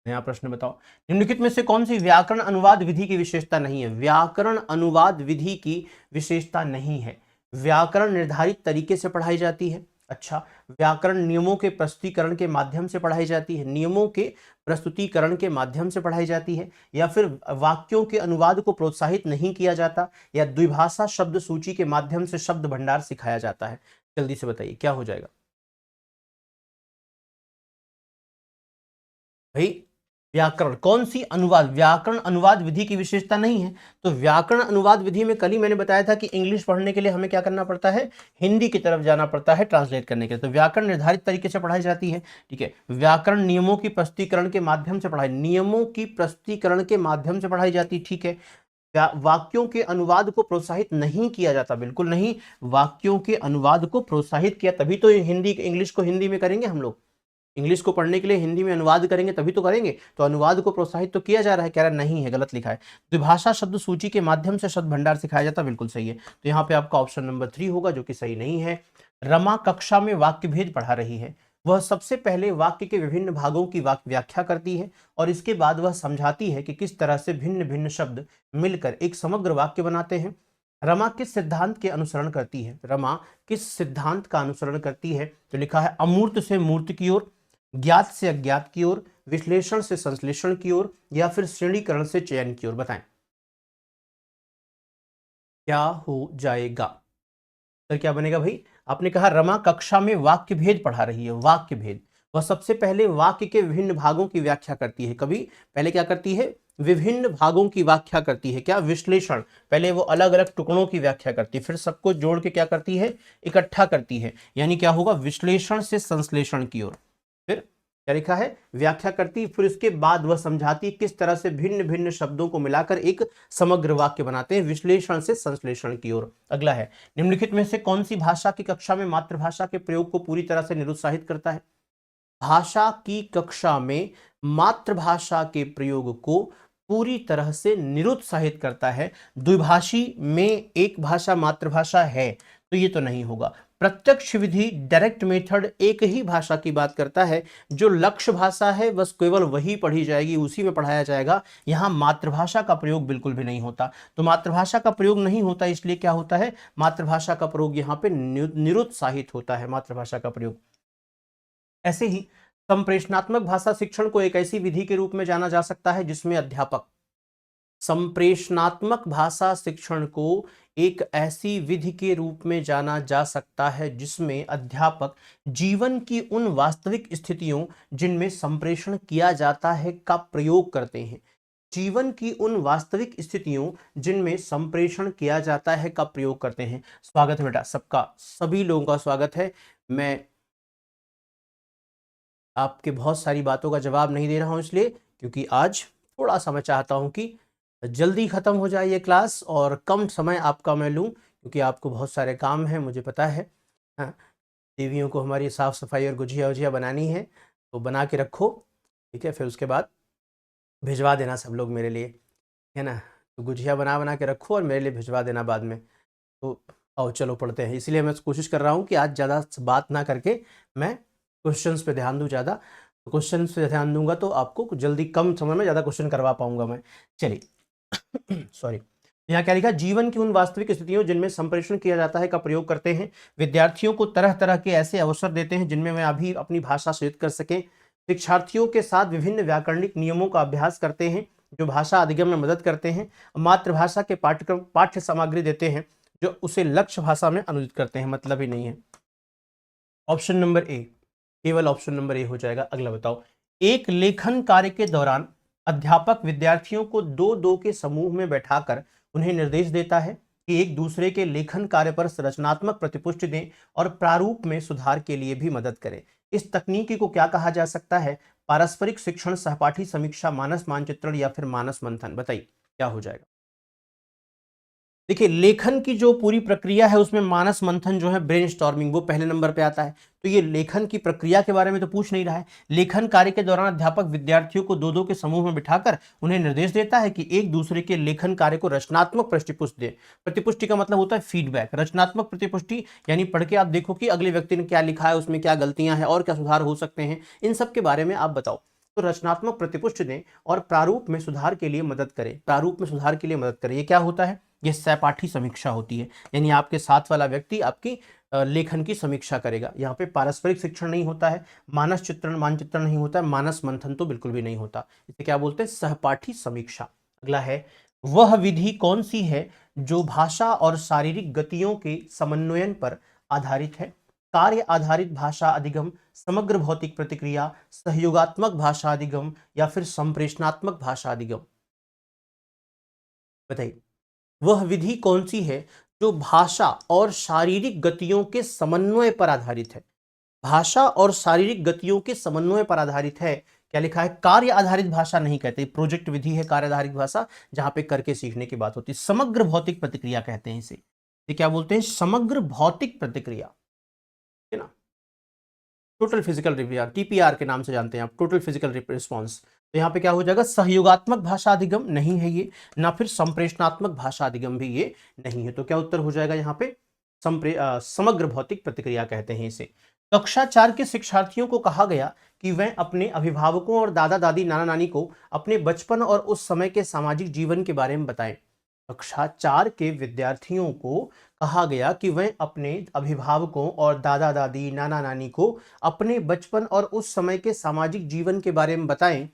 नया प्रश्न बताओ। निम्नलिखित में से कौन सी व्याकरण अनुवाद विधि की विशेषता नहीं है? व्याकरण अनुवाद विधि की विशेषता नहीं है। व्याकरण निर्धारित तरीके से पढ़ाई जाती है। अच्छा, व्याकरण नियमों के प्रस्तुतिकरण के माध्यम से पढ़ाई जाती है, नियमों के प्रस्तुतिकरण के माध्यम से पढ़ाई जाती है, या फिर वाक्यों के अनुवाद को प्रोत्साहित नहीं किया जाता, या द्विभाषा शब्द सूची के माध्यम से शब्द भंडार सिखाया जाता है? जल्दी से बताइए क्या हो जाएगा भाई? व्याकरण कौन सी? अनुवाद। व्याकरण अनुवाद विधि की विशेषता नहीं है। तो व्याकरण अनुवाद विधि में कल ही मैंने बताया था कि इंग्लिश पढ़ने के लिए हमें क्या करना पड़ता है? हिंदी की तरफ जाना पड़ता है ट्रांसलेट करने के लिए। तो व्याकरण निर्धारित तरीके से पढ़ाई जाती है। ठीक है, व्याकरण नियमों की प्रस्तुतिकरण के माध्यम से पढ़ाई, नियमों की प्रस्तुतिकरण के माध्यम से पढ़ाई जाती। ठीक है, वाक्यों के अनुवाद को प्रोत्साहित नहीं किया जाता, बिल्कुल नहीं। वाक्यों के अनुवाद को प्रोत्साहित किया तभी तो हिंदी, इंग्लिश को हिंदी में करेंगे हम लोग। इंग्लिश को पढ़ने के लिए हिंदी में अनुवाद करेंगे तभी तो करेंगे। तो अनुवाद को प्रोत्साहित तो किया जा रहा है, कह रहा नहीं है, गलत लिखा है। द्विभाषा शब्द सूची के माध्यम से शब्द भंडार सिखाया जाता, बिल्कुल सही है। तो यहाँ पे आपका ऑप्शन नंबर 3 होगा, जो कि सही नहीं है। रमा कक्षा में वाक्य भेद पढ़ा रही है। वह सबसे पहले वाक्य के विभिन्न भागों की व्याख्या करती है और इसके बाद वह समझाती है कि किस तरह से भिन्न भिन्न शब्द मिलकर एक समग्र वाक्य बनाते हैं। रमा किस सिद्धांत के अनुसरण करती है? रमा किस सिद्धांत का अनुसरण करती है? तो लिखा है अमूर्त से मूर्त की ओर, ज्ञात से अज्ञात की ओर, विश्लेषण से संश्लेषण की ओर, या फिर श्रेणीकरण से चयन की ओर? बताएं क्या हो जाएगा। तो क्या बनेगा भाई? आपने कहा रमा कक्षा में वाक्य भेद पढ़ा रही है। वाक्य भेद, वह सबसे पहले वाक्य के विभिन्न भागों की व्याख्या करती है। कभी पहले क्या करती है? विभिन्न भागों की व्याख्या करती है। क्या? विश्लेषण। पहले वो अलग अलग टुकड़ों की व्याख्या करती है, फिर सबको जोड़ के क्या करती है? इकट्ठा करती है। यानी क्या होगा? विश्लेषण से संश्लेषण की ओर। फिर क्या लिखा है? व्याख्या करती, फिर उसके बाद वह समझाती किस तरह से भिन्न भिन्न शब्दों को मिलाकर एक समग्र वाक्य बनाते हैं, विश्लेषण से संश्लेषण की ओर। अगला है, निम्नलिखित में से कौन सी भाषा की कक्षा में मातृभाषा के प्रयोग को पूरी तरह से निरुत्साहित करता है? भाषा की कक्षा में मातृभाषा के प्रयोग को पूरी तरह से निरुत्साहित करता है। द्विभाषी में एक भाषा मातृभाषा है तो ये तो नहीं होगा। प्रत्यक्ष विधि डायरेक्ट मेथड एक ही भाषा की बात करता है, जो लक्ष्य भाषा है बस केवल वही पढ़ी जाएगी, उसी में पढ़ाया जाएगा। यहां मातृभाषा का प्रयोग बिल्कुल भी नहीं होता। तो मातृभाषा का प्रयोग नहीं होता, इसलिए क्या होता है? मातृभाषा का प्रयोग यहां पे निरुत्साहित होता है, मातृभाषा का प्रयोग। ऐसे ही संप्रेषणात्मक भाषा शिक्षण को एक ऐसी विधि के रूप में जाना जा सकता है जिसमें अध्यापक, संप्रेषणात्मक भाषा शिक्षण को एक ऐसी विधि के रूप में जाना जा सकता है जिसमें अध्यापक जीवन की उन वास्तविक स्थितियों जिनमें संप्रेषण किया जाता है का प्रयोग करते हैं। जीवन की उन वास्तविक स्थितियों जिनमें संप्रेषण किया जाता है का प्रयोग करते हैं। स्वागत है बेटा सबका, सभी लोगों का स्वागत है। मैं आपके बहुत सारी बातों का जवाब नहीं दे रहा हूं इसलिए क्योंकि आज थोड़ा सा मैं चाहता हूं कि जल्दी खत्म हो जाए ये क्लास और कम समय आपका मैं लूं, क्योंकि आपको बहुत सारे काम हैं, मुझे पता है। हाँ, देवियों को हमारी साफ सफाई और गुजिया उजिया बनानी है, तो बना के रखो, ठीक है। फिर उसके बाद भिजवा देना सब लोग मेरे लिए, है ना। तो गुजिया बना बना के रखो और मेरे लिए भिजवा देना बाद में। तो आओ चलो पढ़ते हैं। इसलिए मैं कोशिश कर रहा हूँ कि आज ज़्यादा बात ना करके मैं क्वेश्चंस पे ध्यान दूँ ज़्यादा। तो क्वेश्चंस पे ध्यान दूंगा तो आपको जल्दी कम समय में ज़्यादा क्वेश्चन करवा पाऊंगा मैं। चलिए सॉरी, यहाँ क्या लिखा? जीवन की उन वास्तविक स्थितियों जिनमें संप्रेषण किया जाता है का प्रयोग करते हैं। विद्यार्थियों को तरह तरह के ऐसे अवसर देते हैं जिनमें वे अभी अपनी भाषा सिद्ध कर सकें। शिक्षार्थियों के साथ विभिन्न व्याकरणिक नियमों का अभ्यास करते हैं जो भाषा अधिगम में मदद करते हैं। मातृभाषा के पाठ्यक्रम पाठ्य सामग्री देते हैं जो उसे लक्ष्य भाषा में अनुदित करते हैं। मतलब ही नहीं है। ऑप्शन नंबर ए, केवल ऑप्शन नंबर ए हो जाएगा। अगला बताओ, एक लेखन कार्य के दौरान अध्यापक विद्यार्थियों को दो दो के समूह में बैठाकर उन्हें निर्देश देता है कि एक दूसरे के लेखन कार्य पर रचनात्मक प्रतिपुष्टि दें और प्रारूप में सुधार के लिए भी मदद करें। इस तकनीकी को क्या कहा जा सकता है? पारस्परिक शिक्षण, सहपाठी समीक्षा, मानस मानचित्रण या फिर मानस मंथन? बताइए क्या हो जाएगा। देखिए, लेखन की जो पूरी प्रक्रिया है उसमें मानस मंथन जो है, ब्रेनस्टॉर्मिंग, वो पहले नंबर पे आता है। तो ये लेखन की प्रक्रिया के बारे में तो पूछ नहीं रहा है। लेखन कार्य के दौरान अध्यापक विद्यार्थियों को दो दो के समूह में बिठाकर उन्हें निर्देश देता है कि एक दूसरे के लेखन कार्य को रचनात्मक प्रतिपुष्टि दे। प्रतिपुष्टि का मतलब होता है फीडबैक। रचनात्मक प्रतिपुष्टि यानी पढ़ के आप देखो कि अगले व्यक्ति ने क्या लिखा है, उसमें क्या गलतियां हैं और क्या सुधार हो सकते हैं, इन सब के बारे में आप बताओ। तो रचनात्मक प्रतिपुष्टि दें और प्रारूप में सुधार के लिए मदद करें। प्रारूप में सुधार के लिए मदद करें, ये क्या होता है? ये सहपाठी समीक्षा होती है। यानी आपके साथ वाला व्यक्ति आपकी लेखन की समीक्षा करेगा। यहाँ पे पारस्परिक शिक्षण नहीं होता है, मानस चित्रण मानचित्रण नहीं होता है, मानस मंथन तो बिल्कुल भी नहीं होता। इसे क्या बोलते हैं? सहपाठी समीक्षा। अगला है, वह विधि कौन सी है जो भाषा और शारीरिक गतियों के समन्वयन पर आधारित है? कार्य आधारित भाषा अधिगम, समग्र भौतिक प्रतिक्रिया, सहयोगात्मक भाषा अधिगम या फिर संप्रेषणात्मक भाषा अधिगम? बताइए, वह विधि कौन सी है जो भाषा और शारीरिक गतियों के समन्वय पर आधारित है? भाषा और शारीरिक गतियों के समन्वय पर आधारित है। क्या लिखा है? कार्य आधारित भाषा नहीं कहते, प्रोजेक्ट विधि है कार्य आधारित भाषा, जहां पे करके सीखने की बात होती है। समग्र भौतिक प्रतिक्रिया कहते हैं इसे। ये क्या बोलते हैं? समग्र भौतिक प्रतिक्रिया, है ना। टोटल फिजिकल रिस्पॉन्स, टीपीआर के नाम से जानते हैं आप, टोटल फिजिकल रिस्पॉन्स। तो यहाँ पे क्या हो जाएगा? सहयोगात्मक भाषा अधिगम नहीं है ये, ना फिर संप्रेषणात्मक भाषा अधिगम भी ये नहीं है। तो क्या उत्तर हो जाएगा यहाँ पे? समग्र भौतिक प्रतिक्रिया कहते हैं इसे। कक्षा 4 के शिक्षार्थियों को कहा गया कि वह अपने अभिभावकों और दादा दादी नाना नानी को अपने बचपन और उस समय के सामाजिक जीवन के बारे में बताएं। कक्षा 4 के विद्यार्थियों को कहा गया कि वह अपने अभिभावकों और दादा दादी नाना नानी को अपने बचपन और उस समय के सामाजिक जीवन के बारे में बताएं।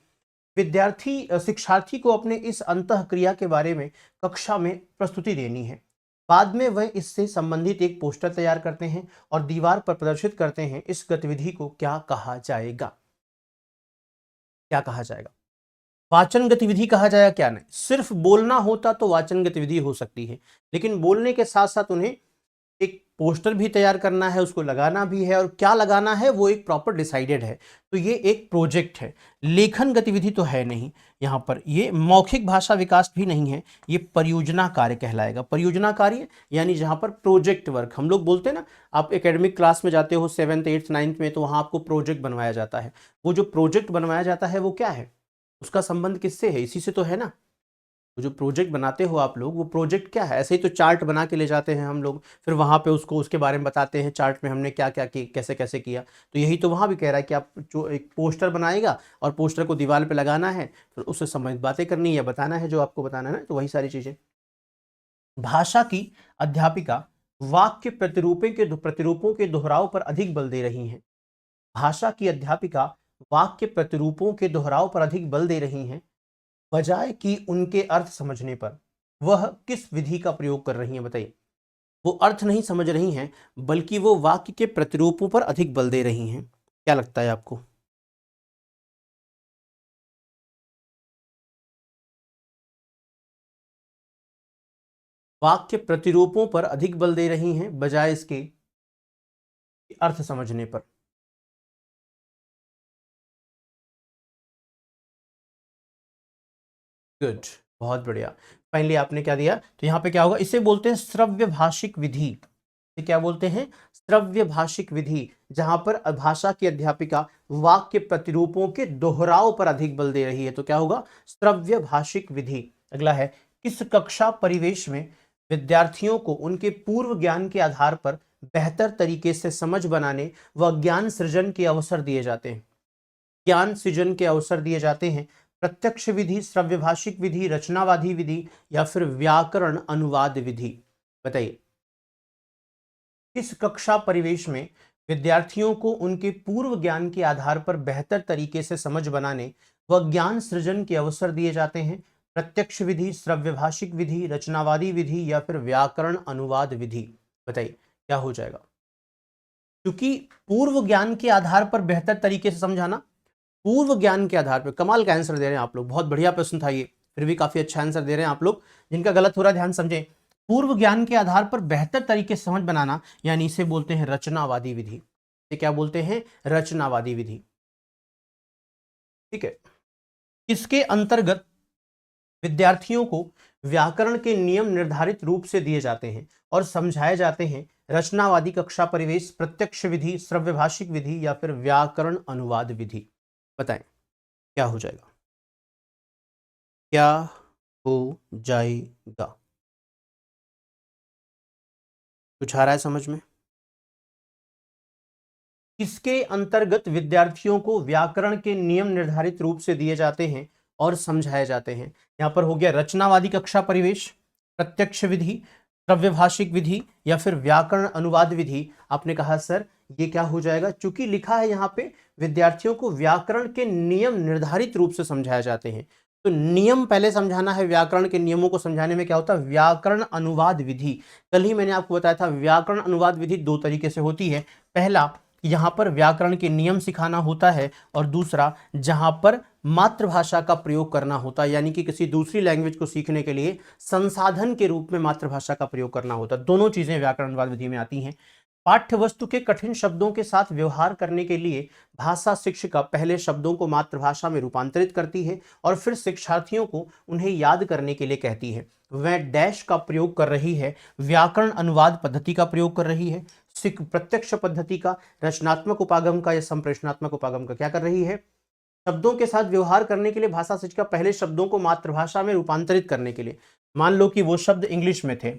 शिक्षार्थी को अपने इस अंतःक्रिया के बारे में कक्षा में प्रस्तुति देनी है। बाद में वह इससे संबंधित एक पोस्टर तैयार करते हैं और दीवार पर प्रदर्शित करते हैं। इस गतिविधि को क्या कहा जाएगा? क्या कहा जाएगा? वाचन गतिविधि कहा जाएगा? क्या नहीं, सिर्फ बोलना होता तो वाचन गतिविधि हो सकती है, लेकिन बोलने के साथ साथ उन्हें एक पोस्टर भी तैयार करना है, उसको लगाना भी है, और क्या लगाना है वो एक प्रॉपर डिसाइडेड है। तो ये एक प्रोजेक्ट है। लेखन गतिविधि तो है नहीं यहाँ पर, ये मौखिक भाषा विकास भी नहीं है, ये परियोजना कार्य कहलाएगा। परियोजना कार्य यानी जहाँ पर प्रोजेक्ट वर्क हम लोग बोलते हैं ना, आप एकेडमिक क्लास में जाते हो 7th 8th 9th में, तो वहाँ आपको प्रोजेक्ट बनवाया जाता है। वो जो प्रोजेक्ट बनवाया जाता है वो क्या है, उसका संबंध किससे है? इसी से तो है ना। वो जो प्रोजेक्ट बनाते हो आप लोग, वो प्रोजेक्ट क्या है? ऐसे ही तो चार्ट बना के ले जाते हैं हम लोग, फिर वहाँ पे उसको उसके बारे में बताते हैं, चार्ट में हमने क्या क्या की, कैसे कैसे किया। तो यही तो वहाँ भी कह रहा है कि आप जो एक पोस्टर बनाएगा और पोस्टर को दीवार पे लगाना है, फिर उससे संबंधित बातें करनी है या बताना है जो आपको बताना है ना, तो वही सारी चीज़ें। भाषा की अध्यापिका वाक्य प्रतिरूपों के दोहराव पर अधिक बल दे रही हैं। भाषा की अध्यापिका वाक्य प्रतिरूपों के दोहराव पर अधिक बल दे रही हैं, बजाय कि उनके अर्थ समझने पर। वह किस विधि का प्रयोग कर रही हैं? बताइए। वो अर्थ नहीं समझ रही हैं, बल्कि वो वाक्य के प्रतिरूपों पर अधिक बल दे रही हैं। क्या लगता है आपको? वाक्य प्रतिरूपों पर अधिक बल दे रही हैं, बजाय इसके अर्थ समझने पर। गुड, बहुत बढ़िया। फाइनली आपने क्या दिया, तो यहाँ पे क्या होगा, इसे बोलते हैं श्रव्य भाषिक विधि। ये क्या बोलते हैं? श्रव्य भाषिक विधि, जहां पर भाषा की अध्यापिका वाक्य प्रतिरूपों के दोहराव पर अधिक बल दे रही है, तो क्या होगा? श्रव्य भाषिक विधि। अगला है, किस कक्षा परिवेश में विद्यार्थियों को उनके पूर्व ज्ञान के आधार पर बेहतर तरीके से समझ बनाने व ज्ञान सृजन के अवसर दिए जाते हैं? ज्ञान सृजन के अवसर दिए जाते हैं। प्रत्यक्ष विधि, श्रव्यभाषिक विधि, रचनावादी विधि या फिर व्याकरण अनुवाद विधि? बताइए। किस कक्षा परिवेश में विद्यार्थियों को उनके पूर्व ज्ञान के आधार पर बेहतर तरीके से समझ बनाने व ज्ञान सृजन के अवसर दिए जाते हैं? प्रत्यक्ष विधि, श्रव्यभाषिक विधि, रचनावादी विधि या फिर व्याकरण अनुवाद विधि? बताइए क्या हो जाएगा? क्योंकि पूर्व ज्ञान के आधार पर बेहतर तरीके से समझाना, पूर्व ज्ञान के आधार पर। कमाल का आंसर दे रहे हैं आप लोग, बहुत बढ़िया प्रश्न था ये, फिर भी काफी अच्छा आंसर दे रहे हैं आप लोग। जिनका गलत हो रहा है ध्यान समझें। पूर्व ज्ञान के आधार पर बेहतर तरीके से समझ बनाना, यानी इसे बोलते हैं रचनावादी विधि। ये क्या बोलते हैं? रचनावादी विधि। ठीक है। इसके अंतर्गत विद्यार्थियों को व्याकरण के नियम निर्धारित रूप से दिए जाते हैं और समझाए जाते हैं। रचनावादी कक्षा परिवेश, प्रत्यक्ष विधि, श्रव्यभाषिक विधि या फिर व्याकरण अनुवाद विधि? बताएं क्या हो जाएगा? क्या हो जाएगा? कुछ आ रहा है समझ में? इसके अंतर्गत विद्यार्थियों को व्याकरण के नियम निर्धारित रूप से दिए जाते हैं और समझाए जाते हैं। यहां पर हो गया रचनावादी कक्षा परिवेश, प्रत्यक्ष विधि, श्रव्यभाषिक विधि या फिर व्याकरण अनुवाद विधि। आपने कहा सर ये क्या हो जाएगा? चूंकि लिखा है यहाँ पे विद्यार्थियों को व्याकरण के नियम निर्धारित रूप से समझाए जाते हैं, तो नियम पहले समझाना है। व्याकरण के नियमों को समझाने में क्या होता है? व्याकरण अनुवाद विधि। कल ही मैंने आपको बताया था व्याकरण अनुवाद विधि दो तरीके से होती है। पहला, यहाँ पर व्याकरण के नियम सिखाना होता है, और दूसरा जहां पर मातृभाषा का प्रयोग करना होता है, यानी कि किसी दूसरी लैंग्वेज को सीखने के लिए संसाधन के रूप में मातृभाषा का प्रयोग करना होता है। दोनों चीजें व्याकरण अनुवाद विधि में आती हैं। पाठ्य वस्तु के कठिन शब्दों के साथ व्यवहार करने के लिए भाषा शिक्षिका पहले शब्दों को मातृभाषा में रूपांतरित करती है और फिर शिक्षार्थियों को उन्हें याद करने के लिए कहती है। वह डैश का प्रयोग कर रही है, व्याकरण अनुवाद पद्धति का प्रयोग कर रही है, प्रत्यक्ष पद्धति का, रचनात्मक उपागम का या संप्रेषणात्मक उपागम का क्या कर रही है? शब्दों के साथ व्यवहार करने के लिए भाषा शिक्षिका पहले शब्दों को मातृभाषा में रूपांतरित करने के लिए, मान लो कि वो शब्द इंग्लिश में थे,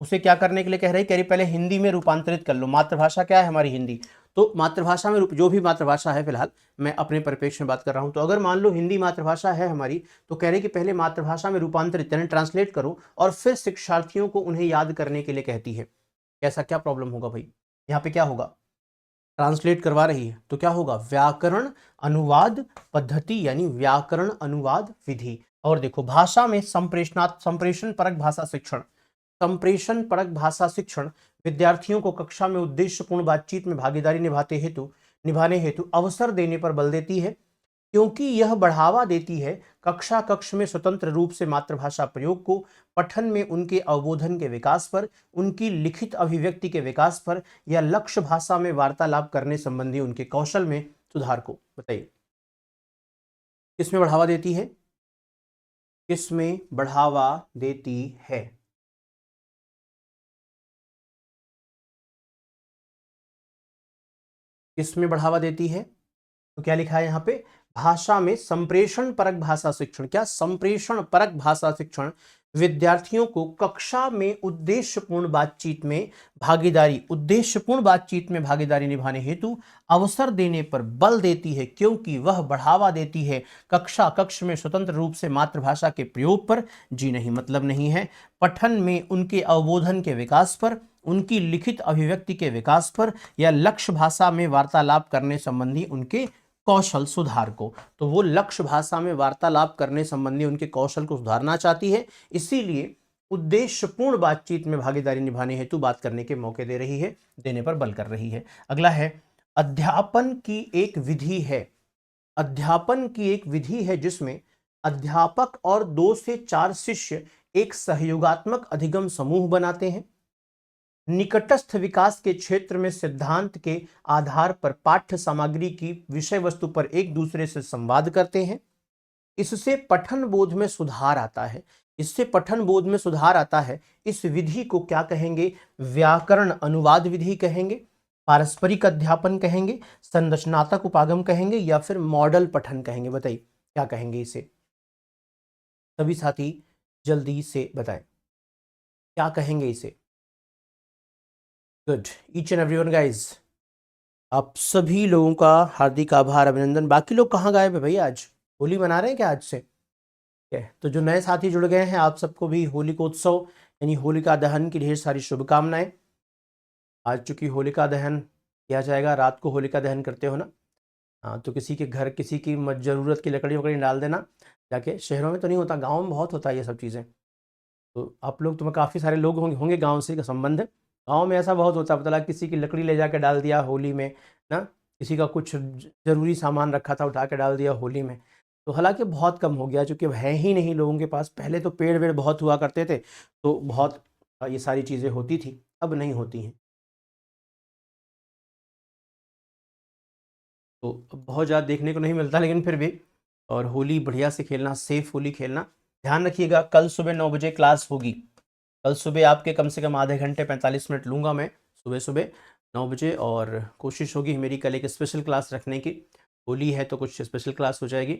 उसे क्या करने के लिए कह रही? कह रही पहले हिंदी में रूपांतरित कर लो। मातृभाषा क्या है? हमारी हिंदी। तो मातृभाषा में जो भी मातृभाषा है, फिलहाल मैं अपने परिप्रेक्ष्य में बात कर रहा हूं। तो अगर मान लो हिंदी मातृभाषा है हमारी, तो कह रहे कि पहले मातृभाषा में रूपांतरित यानी ट्रांसलेट करो और फिर शिक्षार्थियों को उन्हें याद करने के लिए कहती है। ऐसा क्या प्रॉब्लम होगा भाई? यहाँ पे क्या होगा? ट्रांसलेट करवा रही है तो क्या होगा? व्याकरण अनुवाद पद्धति यानी व्याकरण अनुवाद विधि। और देखो भाषा में संप्रेषण परक भाषा शिक्षण, संप्रेषण परक भाषा शिक्षण विद्यार्थियों को कक्षा में उद्देश्यपूर्ण बातचीत में भागीदारी निभाने हेतु अवसर देने पर बल देती है, क्योंकि यह बढ़ावा देती है कक्षा कक्ष में स्वतंत्र रूप से मातृभाषा प्रयोग को, पठन में उनके अवबोधन के विकास पर, उनकी लिखित अभिव्यक्ति के विकास पर या लक्ष्य भाषा में वार्तालाप करने संबंधी उनके कौशल में सुधार को। बताइए किसमें बढ़ावा देती है? किसमें बढ़ावा देती है? किसमें बढ़ावा देती है? तो क्या लिखा है यहाँ पे? भाषा में संप्रेषण परक भाषा शिक्षण। क्या? संप्रेषण परक भाषा शिक्षण विद्यार्थियों को कक्षा में उद्देश्यपूर्ण बातचीत में भागीदारी निभाने हेतु अवसर देने पर बल देती है, क्योंकि वह बढ़ावा देती है कक्षा कक्ष में स्वतंत्र रूप से मातृभाषा के प्रयोग पर, जी नहीं मतलब नहीं है, पठन में उनके अवबोधन के विकास पर, उनकी लिखित अभिव्यक्ति के विकास पर या लक्ष्य भाषा में वार्तालाप करने संबंधी उनके कौशल सुधार को। तो वो लक्ष्य भाषा में वार्तालाप करने संबंधी उनके कौशल को सुधारना चाहती है, इसीलिए उद्देश्यपूर्ण बातचीत में भागीदारी निभाने हेतु बात करने के मौके दे रही है, देने पर बल कर रही है। अगला है अध्यापन की एक विधि है। अध्यापन की एक विधि है जिसमें अध्यापक और 2 से 4 शिष्य एक सहयोगात्मक अधिगम समूह बनाते हैं, निकटस्थ विकास के क्षेत्र में सिद्धांत के आधार पर पाठ्य सामग्री की विषय वस्तु पर एक दूसरे से संवाद करते हैं। इससे पठन बोध में सुधार आता है। इस विधि को क्या कहेंगे? व्याकरण अनुवाद विधि कहेंगे, पारस्परिक अध्यापन कहेंगे, संरचनात्मक उपागम कहेंगे या फिर मॉडल पठन कहेंगे। बताइए क्या कहेंगे इसे? सभी साथी जल्दी से बताएं क्या कहेंगे इसे। Good, each and everyone guys, आप सभी लोगों का हार्दिक आभार, अभिनंदन। बाकी लोग कहाँ गायब है भाई? आज होली मना रहे हैं क्या आज से? तो जो नए साथी जुड़ गए हैं, आप सबको भी होलिकोत्सव यानी होलिका दहन की ढेर सारी शुभकामनाएं। आज चूंकि होलिका दहन किया जाएगा, रात को होलिका दहन करते हो ना? हाँ, तो किसी के घर किसी की ज़रूरत की लकड़ी वकड़ी डाल देना जाके। शहरों में तो नहीं होता, गाँव में बहुत होता है ये सब चीज़ें। तो आप लोग, तुम्हें काफ़ी सारे लोग होंगे गाँव से का संबंध है। गाँव में ऐसा बहुत होता है, पता लगा किसी की लकड़ी ले जाके डाल दिया होली में ना, किसी का कुछ ज़रूरी सामान रखा था उठा के डाल दिया होली में। तो हालांकि बहुत कम हो गया, चूँकि अब है ही नहीं लोगों के पास। पहले तो पेड़ वेड़ बहुत हुआ करते थे, तो बहुत ये सारी चीज़ें होती थी, अब नहीं होती हैं। तो बहुत ज़्यादा देखने को नहीं मिलता, लेकिन फिर भी। और होली बढ़िया से खेलना, सेफ होली खेलना। ध्यान रखिएगा, कल सुबह 9 बजे क्लास होगी। कल सुबह आपके कम से कम आधे घंटे 45 मिनट लूँगा मैं, सुबह सुबह 9 बजे। और कोशिश होगी मेरी कल एक स्पेशल क्लास रखने की। होली है तो कुछ स्पेशल क्लास हो जाएगी,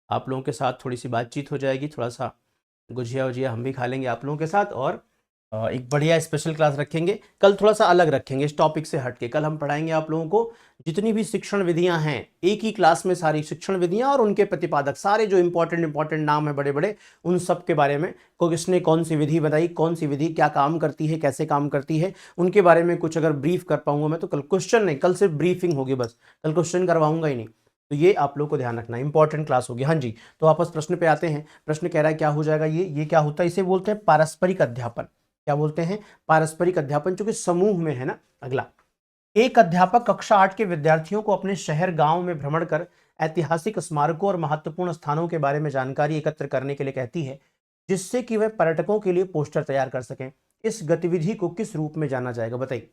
आप लोगों के साथ थोड़ी सी बातचीत हो जाएगी, थोड़ा सा गुजिया वुजिया हम भी खा लेंगे आप लोगों के साथ, और एक बढ़िया स्पेशल क्लास रखेंगे। कल थोड़ा सा अलग रखेंगे, इस टॉपिक से हटके। कल हम पढ़ाएंगे आप लोगों को जितनी भी शिक्षण विधियां हैं, एक ही क्लास में सारी शिक्षण विधियां और उनके प्रतिपादक, सारे जो इंपॉर्टेंट नाम है बड़े बड़े, उन सब के बारे में, को किसने कौन सी विधि बताई, कौन सी विधि क्या काम करती है, कैसे काम करती है, उनके बारे में कुछ अगर ब्रीफ कर पाऊंगा मैं तो कल क्वेश्चन नहीं, कल सिर्फ ब्रीफिंग होगी बस, कल क्वेश्चन करवाऊंगा ही नहीं। तो ये आप लोग को ध्यान रखना, इंपॉर्टेंट क्लास होगी। हाँ जी, तो वापस प्रश्न पे आते हैं। प्रश्न कह रहा है क्या हो जाएगा ये क्या होता है? इसे बोलते हैं पारस्परिक अध्यापन। क्या बोलते हैं? पारस्परिक अध्यापन, जो कि समूह में है ना। अगला, एक अध्यापक कक्षा 8 के विद्यार्थियों को अपने शहर गांव में भ्रमण कर ऐतिहासिक स्मारकों और महत्वपूर्ण स्थानों के बारे में जानकारी एकत्र करने के लिए कहती है, जिससे कि वह पर्यटकों के लिए पोस्टर तैयार कर सकें। इस गतिविधि को किस रूप में जाना जाएगा? बताइए।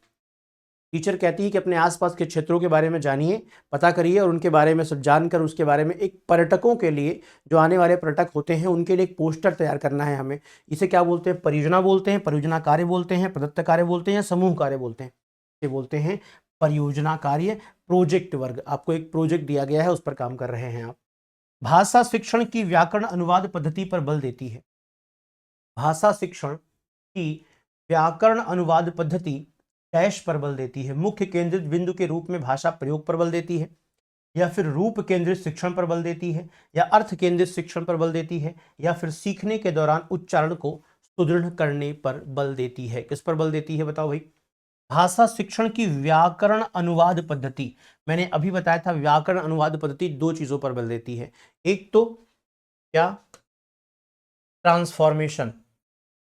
टीचर कहती है कि अपने आसपास के क्षेत्रों के बारे में जानिए, पता करिए, और उनके बारे में सब जानकर उसके बारे में एक पर्यटकों के लिए, जो आने वाले पर्यटक होते हैं उनके लिए एक पोस्टर तैयार करना है हमें। इसे क्या बोलते हैं? परियोजना बोलते हैं, परियोजना कार्य बोलते हैं, प्रदत्त कार्य बोलते हैं, या समूह कार्य बोलते हैं? ये बोलते हैं परियोजना कार्य, प्रोजेक्ट वर्ग। आपको एक प्रोजेक्ट दिया गया है, उस पर काम कर रहे हैं आप। भाषा शिक्षण की व्याकरण अनुवाद पद्धति पर बल देती है। भाषा शिक्षण की व्याकरण अनुवाद पद्धति डैश पर बल देती है, मुख्य केंद्रित बिंदु के रूप में भाषा प्रयोग पर बल देती है, या फिर रूप केंद्रित शिक्षण पर बल देती है, या अर्थ केंद्रित शिक्षण पर बल देती है, या फिर सीखने के दौरान उच्चारण को सुदृढ़ करने पर बल देती है। किस पर बल देती है बताओ भाई? भाषा शिक्षण की व्याकरण अनुवाद पद्धति, मैंने अभी बताया था व्याकरण अनुवाद पद्धति दो चीजों पर बल देती है। एक तो क्या, ट्रांसफॉर्मेशन,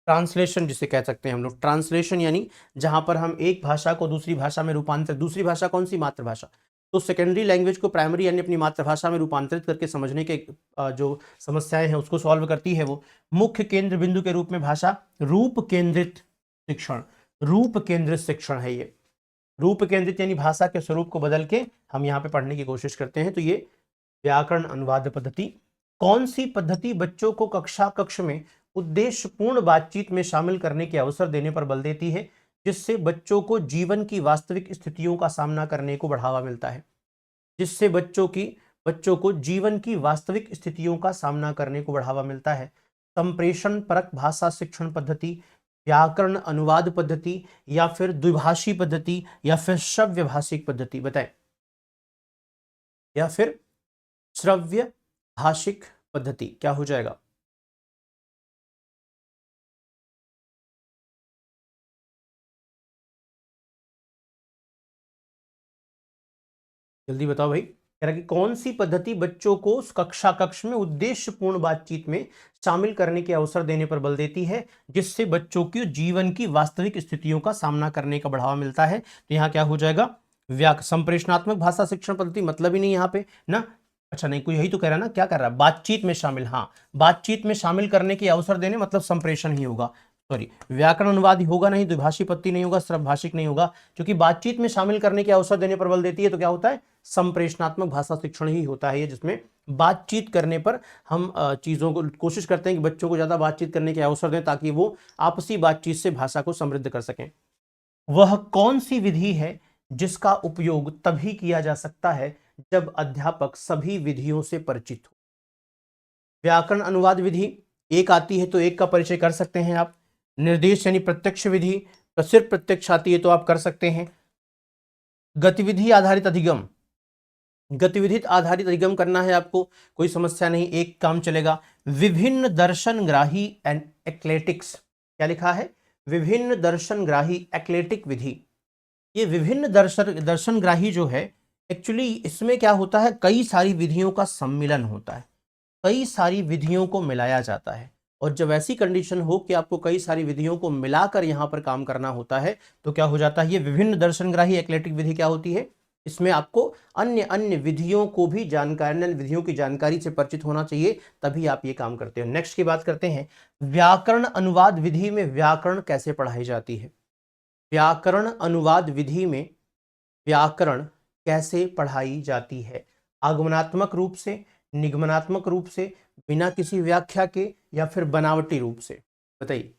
ट्रांसलेशन जिसे कह सकते हैं हम लोग, ट्रांसलेशन यानी जहां पर हम एक भाषा को दूसरी भाषा में रूपांतरित, दूसरी भाषा कौन सी? मातृभाषा। तो सेकेंडरी लैंग्वेज को प्राइमरी यानी अपनी मातृभाषा में रूपांतरित करके समझने के जो समस्याएं हैं उसको सॉल्व करती है वो। मुख्य केंद्र बिंदु के रूप में भाषा रूप केंद्रित शिक्षण, रूप केंद्रित शिक्षण है ये। रूप केंद्रित यानी भाषा के स्वरूप को बदल के हम यहाँ पे पढ़ने की कोशिश करते हैं। तो ये व्याकरण अनुवाद पद्धति। कौन सी पद्धति बच्चों को कक्ष में उद्देश्यपूर्ण बातचीत में शामिल करने के अवसर देने पर बल देती है, जिससे बच्चों को जीवन की वास्तविक स्थितियों का सामना करने को बढ़ावा मिलता है, जिससे बच्चों को जीवन की वास्तविक स्थितियों का सामना करने को बढ़ावा मिलता है? संप्रेषण परक भाषा शिक्षण पद्धति, व्याकरण अनुवाद पद्धति, या फिर द्विभाषी पद्धति, या फिर श्रव्य भाषिक पद्धति? बताएं। या फिर श्रव्य भाषिक पद्धति क्या हो जाएगा? जल्दी बताओ भाई। कह रहा कि कौन सी पद्धति बच्चों को कक्ष में उद्देश्यपूर्ण बातचीत में शामिल करने के अवसर देने पर बल देती है, जिससे बच्चों की जीवन की वास्तविक स्थितियों का सामना करने का बढ़ावा मिलता है? तो यहाँ क्या हो जाएगा? संप्रेषणात्मक भाषा शिक्षण पद्धति। मतलब ही नहीं यहाँ पे ना, अच्छा नहीं, कोई यही तो कह रहा है ना, क्या कर रहा है? बातचीत में शामिल, हाँ बातचीत में शामिल करने के अवसर देने, मतलब संप्रेषण ही होगा, सॉरी व्याकरण अनुवाद होगा नहीं, द्विभाषी पद्धति नहीं होगा, श्रव्य भाषिक नहीं होगा, क्योंकि बातचीत में शामिल करने के अवसर देने पर बल देती है। तो क्या होता है? संप्रेषणात्मक भाषा शिक्षण ही होता है ये, जिसमें बातचीत करने पर हम चीजों को कोशिश करते हैं कि बच्चों को ज्यादा बातचीत करने के अवसर दें ताकि वो आपसी बातचीत से भाषा को समृद्ध कर सकें। वह कौन सी विधि है जिसका उपयोग तभी किया जा सकता है जब अध्यापक सभी विधियों से परिचित हो? व्याकरण अनुवाद विधि एक आती है तो एक का परिचय कर सकते हैं आप। निर्देश यानी प्रत्यक्ष विधि, तो सिर्फ प्रत्यक्ष आती है तो आप कर सकते हैं। गतिविधि आधारित अधिगम, गतिविधि आधारित अधिगम करना है आपको, कोई समस्या नहीं, एक काम चलेगा। विभिन्न दर्शनग्राही एंड एक्लेटिक्स, क्या लिखा है? विभिन्न दर्शनग्राही एक्लेटिक विधि। ये विभिन्न दर्शनग्राही जो है, एक्चुअली इसमें क्या होता है? कई सारी विधियों का सम्मिलन होता है, कई सारी विधियों को मिलाया जाता है, और जब ऐसी कंडीशन हो कि आपको कई सारी विधियों को मिलाकर यहां पर काम करना होता है तो क्या हो जाता है? ये विभिन्न दर्शनग्राही एक्लेटिक विधि क्या होती है? इसमें आपको अन्य अन्य विधियों को भी जानकारी, अन्य विधियों की जानकारी से परिचित होना चाहिए, तभी आप ये काम करते हो। नेक्स्ट की बात करते हैं, व्याकरण अनुवाद विधि में व्याकरण कैसे पढ़ाई जाती है? व्याकरण अनुवाद विधि में व्याकरण कैसे पढ़ाई जाती है? आगमनात्मक रूप से, निगमनात्मक रूप से, बिना किसी व्याख्या के, या फिर बनावटी रूप से? बताइए।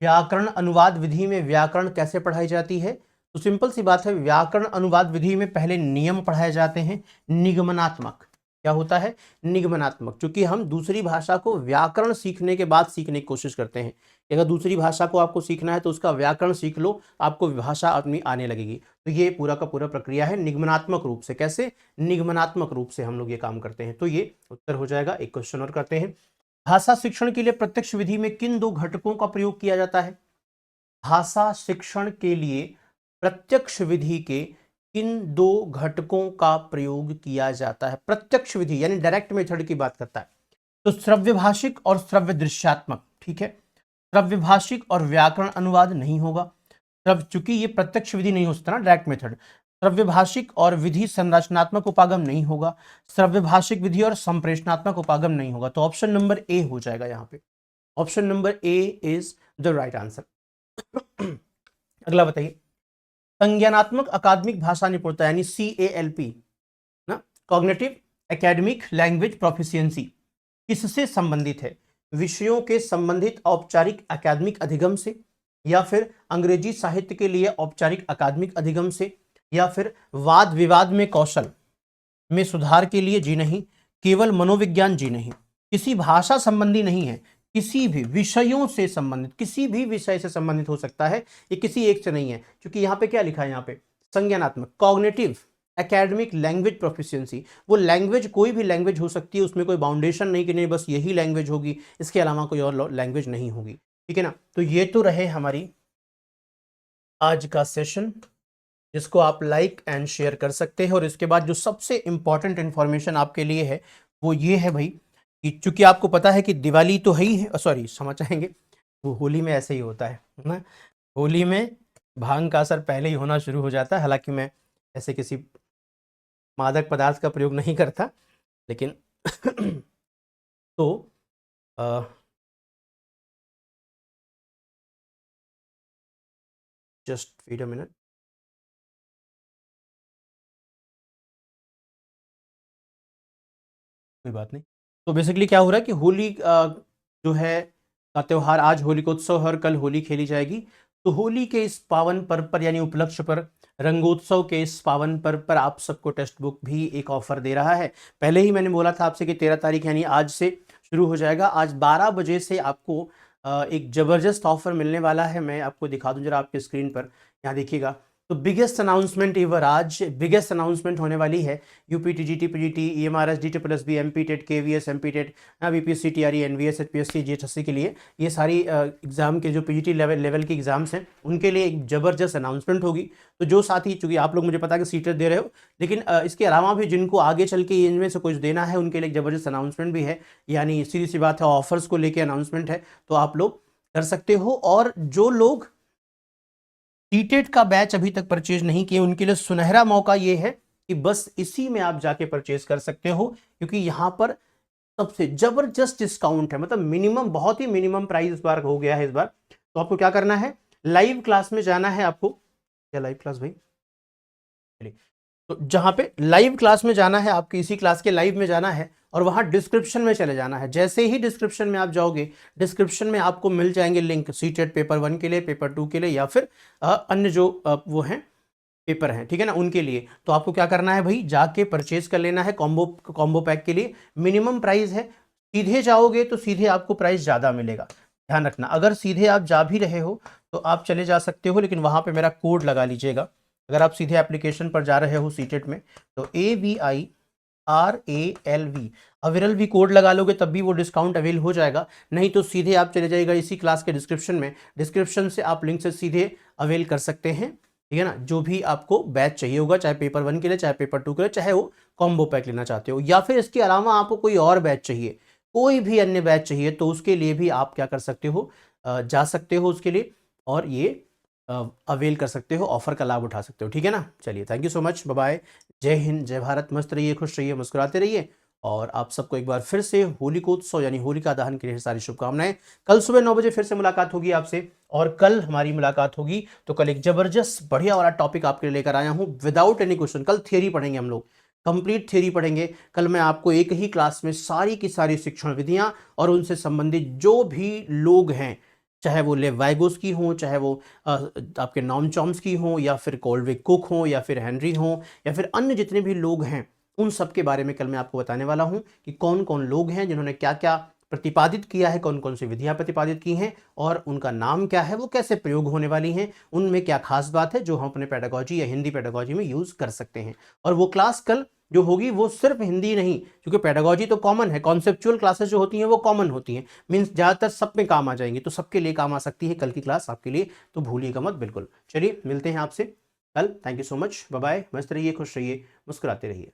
व्याकरण अनुवाद विधि में व्याकरण कैसे पढ़ाई जाती है? तो सिंपल सी बात है, व्याकरण अनुवाद विधि में पहले नियम पढ़ाए जाते हैं, निगमनात्मक। क्या होता है? निगमनात्मक। क्योंकि हम दूसरी भाषा को व्याकरण सीखने के बाद सीखने की कोशिश करते हैं। अगर दूसरी भाषा को आपको सीखना है तो उसका व्याकरण सीख लो, आपको भाषा अपनी आने लगेगी। तो ये पूरा का पूरा प्रक्रिया है निगमनात्मक रूप से। कैसे? निगमनात्मक रूप से हम लोग ये काम करते हैं। तो ये उत्तर हो जाएगा। एक क्वेश्चन और करते हैं, भाषा शिक्षण के लिए प्रत्यक्ष विधि में किन दो घटकों का प्रयोग किया जाता है? भाषा शिक्षण के लिए प्रत्यक्ष विधि के किन दो घटकों का प्रयोग किया जाता है? प्रत्यक्ष विधि यानी डायरेक्ट मेथड की बात करता है। तो श्रव्य भाषिक और श्रव्य दृश्यात्मक, ठीक है। श्रव्य भाषिक और व्याकरण अनुवाद नहीं होगा, चूंकि ये प्रत्यक्ष विधि नहीं हो सकता ना, डायरेक्ट मेथड। श्रव्य भाषिक और विधि संरचनात्मक उपागम नहीं होगा, श्रव्य भाषिक विधि और संप्रेषणात्मक उपागम नहीं होगा। तो ऑप्शन नंबर ए हो जाएगा यहाँ पे। Option number A is the right answer. अगला बताइए, संज्ञानात्मक अकादमिक भाषा निपुणता यानी CALP ना, कॉग्निटिव एकेडमिक लैंग्वेज प्रोफिशिएंसी, किससे संबंधित है? विषयों के संबंधित औपचारिक अकादमिक अधिगम से, या फिर अंग्रेजी साहित्य के लिए औपचारिक अकादमिक अधिगम से, या फिर वाद विवाद में कौशल में सुधार के लिए? जी नहीं। केवल मनोविज्ञान? जी नहीं। किसी भाषा संबंधी नहीं है, किसी भी विषयों से संबंधित, किसी भी विषय से संबंधित हो सकता है, ये किसी एक से नहीं है, क्योंकि यहाँ पे क्या लिखा है, यहाँ पे संज्ञानात्मक, कॉग्निटिव, एकेडमिक, लैंग्वेज प्रोफिशिएंसी। वो लैंग्वेज कोई भी लैंग्वेज हो सकती है, उसमें कोई बाउंडेशन नहीं कि नहीं बस यही लैंग्वेज होगी, इसके अलावा कोई और लैंग्वेज नहीं होगी, ठीक है ना। तो ये तो रहे हमारी आज का सेशन, जिसको आप लाइक एंड शेयर कर सकते हैं। और इसके बाद जो सबसे इंपॉर्टेंट इंफॉर्मेशन आपके लिए है वो ये है भाई, कि चूंकि आपको पता है कि दिवाली तो है ही है, सॉरी क्षमा चाहेंगे, वो होली में ऐसे ही होता है ना, होली में भांग का असर पहले ही होना शुरू हो जाता है। हालांकि मैं ऐसे किसी मादक पदार्थ का प्रयोग नहीं करता, लेकिन तो जस्ट वेट अ मिनट। कोई बात नहीं। तो बेसिकली क्या हो रहा है कि होली जो है का त्यौहार, आज होलिकोत्सव है और कल होली खेली जाएगी। तो होली के इस पावन पर्व पर यानी उपलक्ष्य पर, रंगोत्सव के इस पावन पर्व पर आप सबको टेक्स्ट बुक भी एक ऑफर दे रहा है। पहले ही मैंने बोला था आपसे कि 13 तारीख यानी आज से शुरू हो जाएगा। आज 12 बजे से आपको एक ज़बरदस्त ऑफर मिलने वाला है। मैं आपको दिखा दूं जरा आपके स्क्रीन पर, यहाँ देखिएगा। तो बिगेस्ट अनाउंसमेंट एवर, आज बिगेस्ट अनाउंसमेंट होने वाली है। UP TGT PGT EMRS DSSB MP TET KVS MP TET BPSC TRE NVS HPSC GHSC के लिए, ये सारी एग्जाम के जो पीजीटी लेवल के एग्जाम्स हैं उनके लिए एक जबरदस्त अनाउंसमेंट होगी। तो जो साथी, चूंकि आप लोग मुझे पता है कि सीटें दे रहे हो, लेकिन इसके अलावा भी जिनको आगे चल के इनमें से कुछ देना है उनके लिए एक जबरदस्त अनाउंसमेंट भी है। यानी सीधी सी बात है, ऑफर्स को लेकर अनाउंसमेंट है, तो आप लोग कर सकते हो। और जो लोग टीटेट का बैच अभी तक परचेज नहीं किए उनके लिए सुनहरा मौका ये है कि बस इसी में आप जाके परचेज कर सकते हो, क्योंकि यहां पर सबसे जबरदस्त डिस्काउंट है। मतलब मिनिमम, बहुत ही मिनिमम प्राइस इस बार हो गया है इस बार। तो आपको क्या करना है, लाइव क्लास में जाना है आपको। क्या लाइव क्लास भाई? चलिए, तो जहां पे लाइव क्लास में जाना है, आपकी इसी क्लास के लाइव में जाना है और वहां डिस्क्रिप्शन में चले जाना है। जैसे ही डिस्क्रिप्शन में आप जाओगे, डिस्क्रिप्शन में आपको मिल जाएंगे लिंक सीटेट पेपर 1 के लिए, पेपर 2 के लिए, या फिर अन्य जो वो हैं पेपर हैं, ठीक है ना, उनके लिए। तो आपको क्या करना है भाई, जाके परचेज कर लेना है कॉम्बो पैक के लिए। मिनिमम प्राइस है, सीधे जाओगे तो सीधे आपको प्राइस ज़्यादा मिलेगा, ध्यान रखना। अगर सीधे आप जा भी रहे हो तो आप चले जा सकते हो, लेकिन वहाँ पे मेरा कोड लगा लीजिएगा। अगर आप सीधे एप्लीकेशन पर जा रहे हो सीटेट में, तो AVIRALV अविरल भी कोड लगा लोगे तब भी वो डिस्काउंट अवेल हो जाएगा। नहीं तो सीधे आप चले जाइएगा इसी क्लास के डिस्क्रिप्शन में, डिस्क्रिप्शन से आप लिंक से सीधे अवेल कर सकते हैं, ठीक है ना। जो भी आपको बैच चाहिए होगा, चाहे पेपर 1 के लिए, चाहे पेपर 2 के लिए, चाहे वो कॉम्बो पैक लेना चाहते हो, या फिर इसके अलावा आपको कोई और बैच चाहिए, कोई भी अन्य बैच चाहिए, तो उसके लिए भी आप क्या कर सकते हो, जा सकते हो उसके लिए, और ये अवेल कर सकते हो, ऑफर का लाभ उठा सकते हो, ठीक है ना। चलिए, thank you so much, bye bye, जय हिंद, जय भारत, मस्त रहिए, खुश रहिए, मुस्कुराते रहिए। और आप सबको एक बार फिर से होलिकोत्सव यानी होलिका दहन के लिए सारी शुभकामनाएं। कल सुबह 9 बजे फिर से मुलाकात होगी आपसे, और कल हमारी मुलाकात होगी तो कल एक जबरदस्त बढ़िया वाला टॉपिक आपके लिए लेकर आया हूं, विदाउट एनी क्वेश्चन। कल थियरी पढ़ेंगे हम लोग, कंप्लीट थियरी पढ़ेंगे। कल मैं आपको एक ही क्लास में सारी की सारी शिक्षण विधियां और उनसे संबंधित जो भी लोग हैं, चाहे वो लेव वाइगोस की हों, चाहे वो आपके नॉम चॉम्स्की हों, या फिर कोल्विक कुक हों, या फिर हेनरी हों, या फिर अन्य जितने भी लोग हैं, उन सब के बारे में कल मैं आपको बताने वाला हूं कि कौन कौन लोग हैं जिन्होंने क्या क्या प्रतिपादित किया है, कौन कौन सी विधियां प्रतिपादित की हैं, और उनका नाम क्या है, वो कैसे प्रयोग होने वाली हैं, उनमें क्या खास बात है जो हम अपने पेडागोजी या हिंदी पेडागोजी में यूज कर सकते हैं। और वो क्लास कल जो होगी वो सिर्फ हिंदी नहीं, क्योंकि पेडागोजी तो कॉमन है, कॉन्सेप्चुअल क्लासेस जो होती हैं वो कॉमन होती हैं, मीन्स ज़्यादातर सब में काम आ जाएंगी, तो सबके लिए काम आ सकती है कल की क्लास आपके लिए, तो भूलिएगा मत बिल्कुल। चलिए, मिलते हैं आपसे कल, thank you so much, bye bye, मस्त रहिए, खुश रहिए, मुस्कुराते रहिए।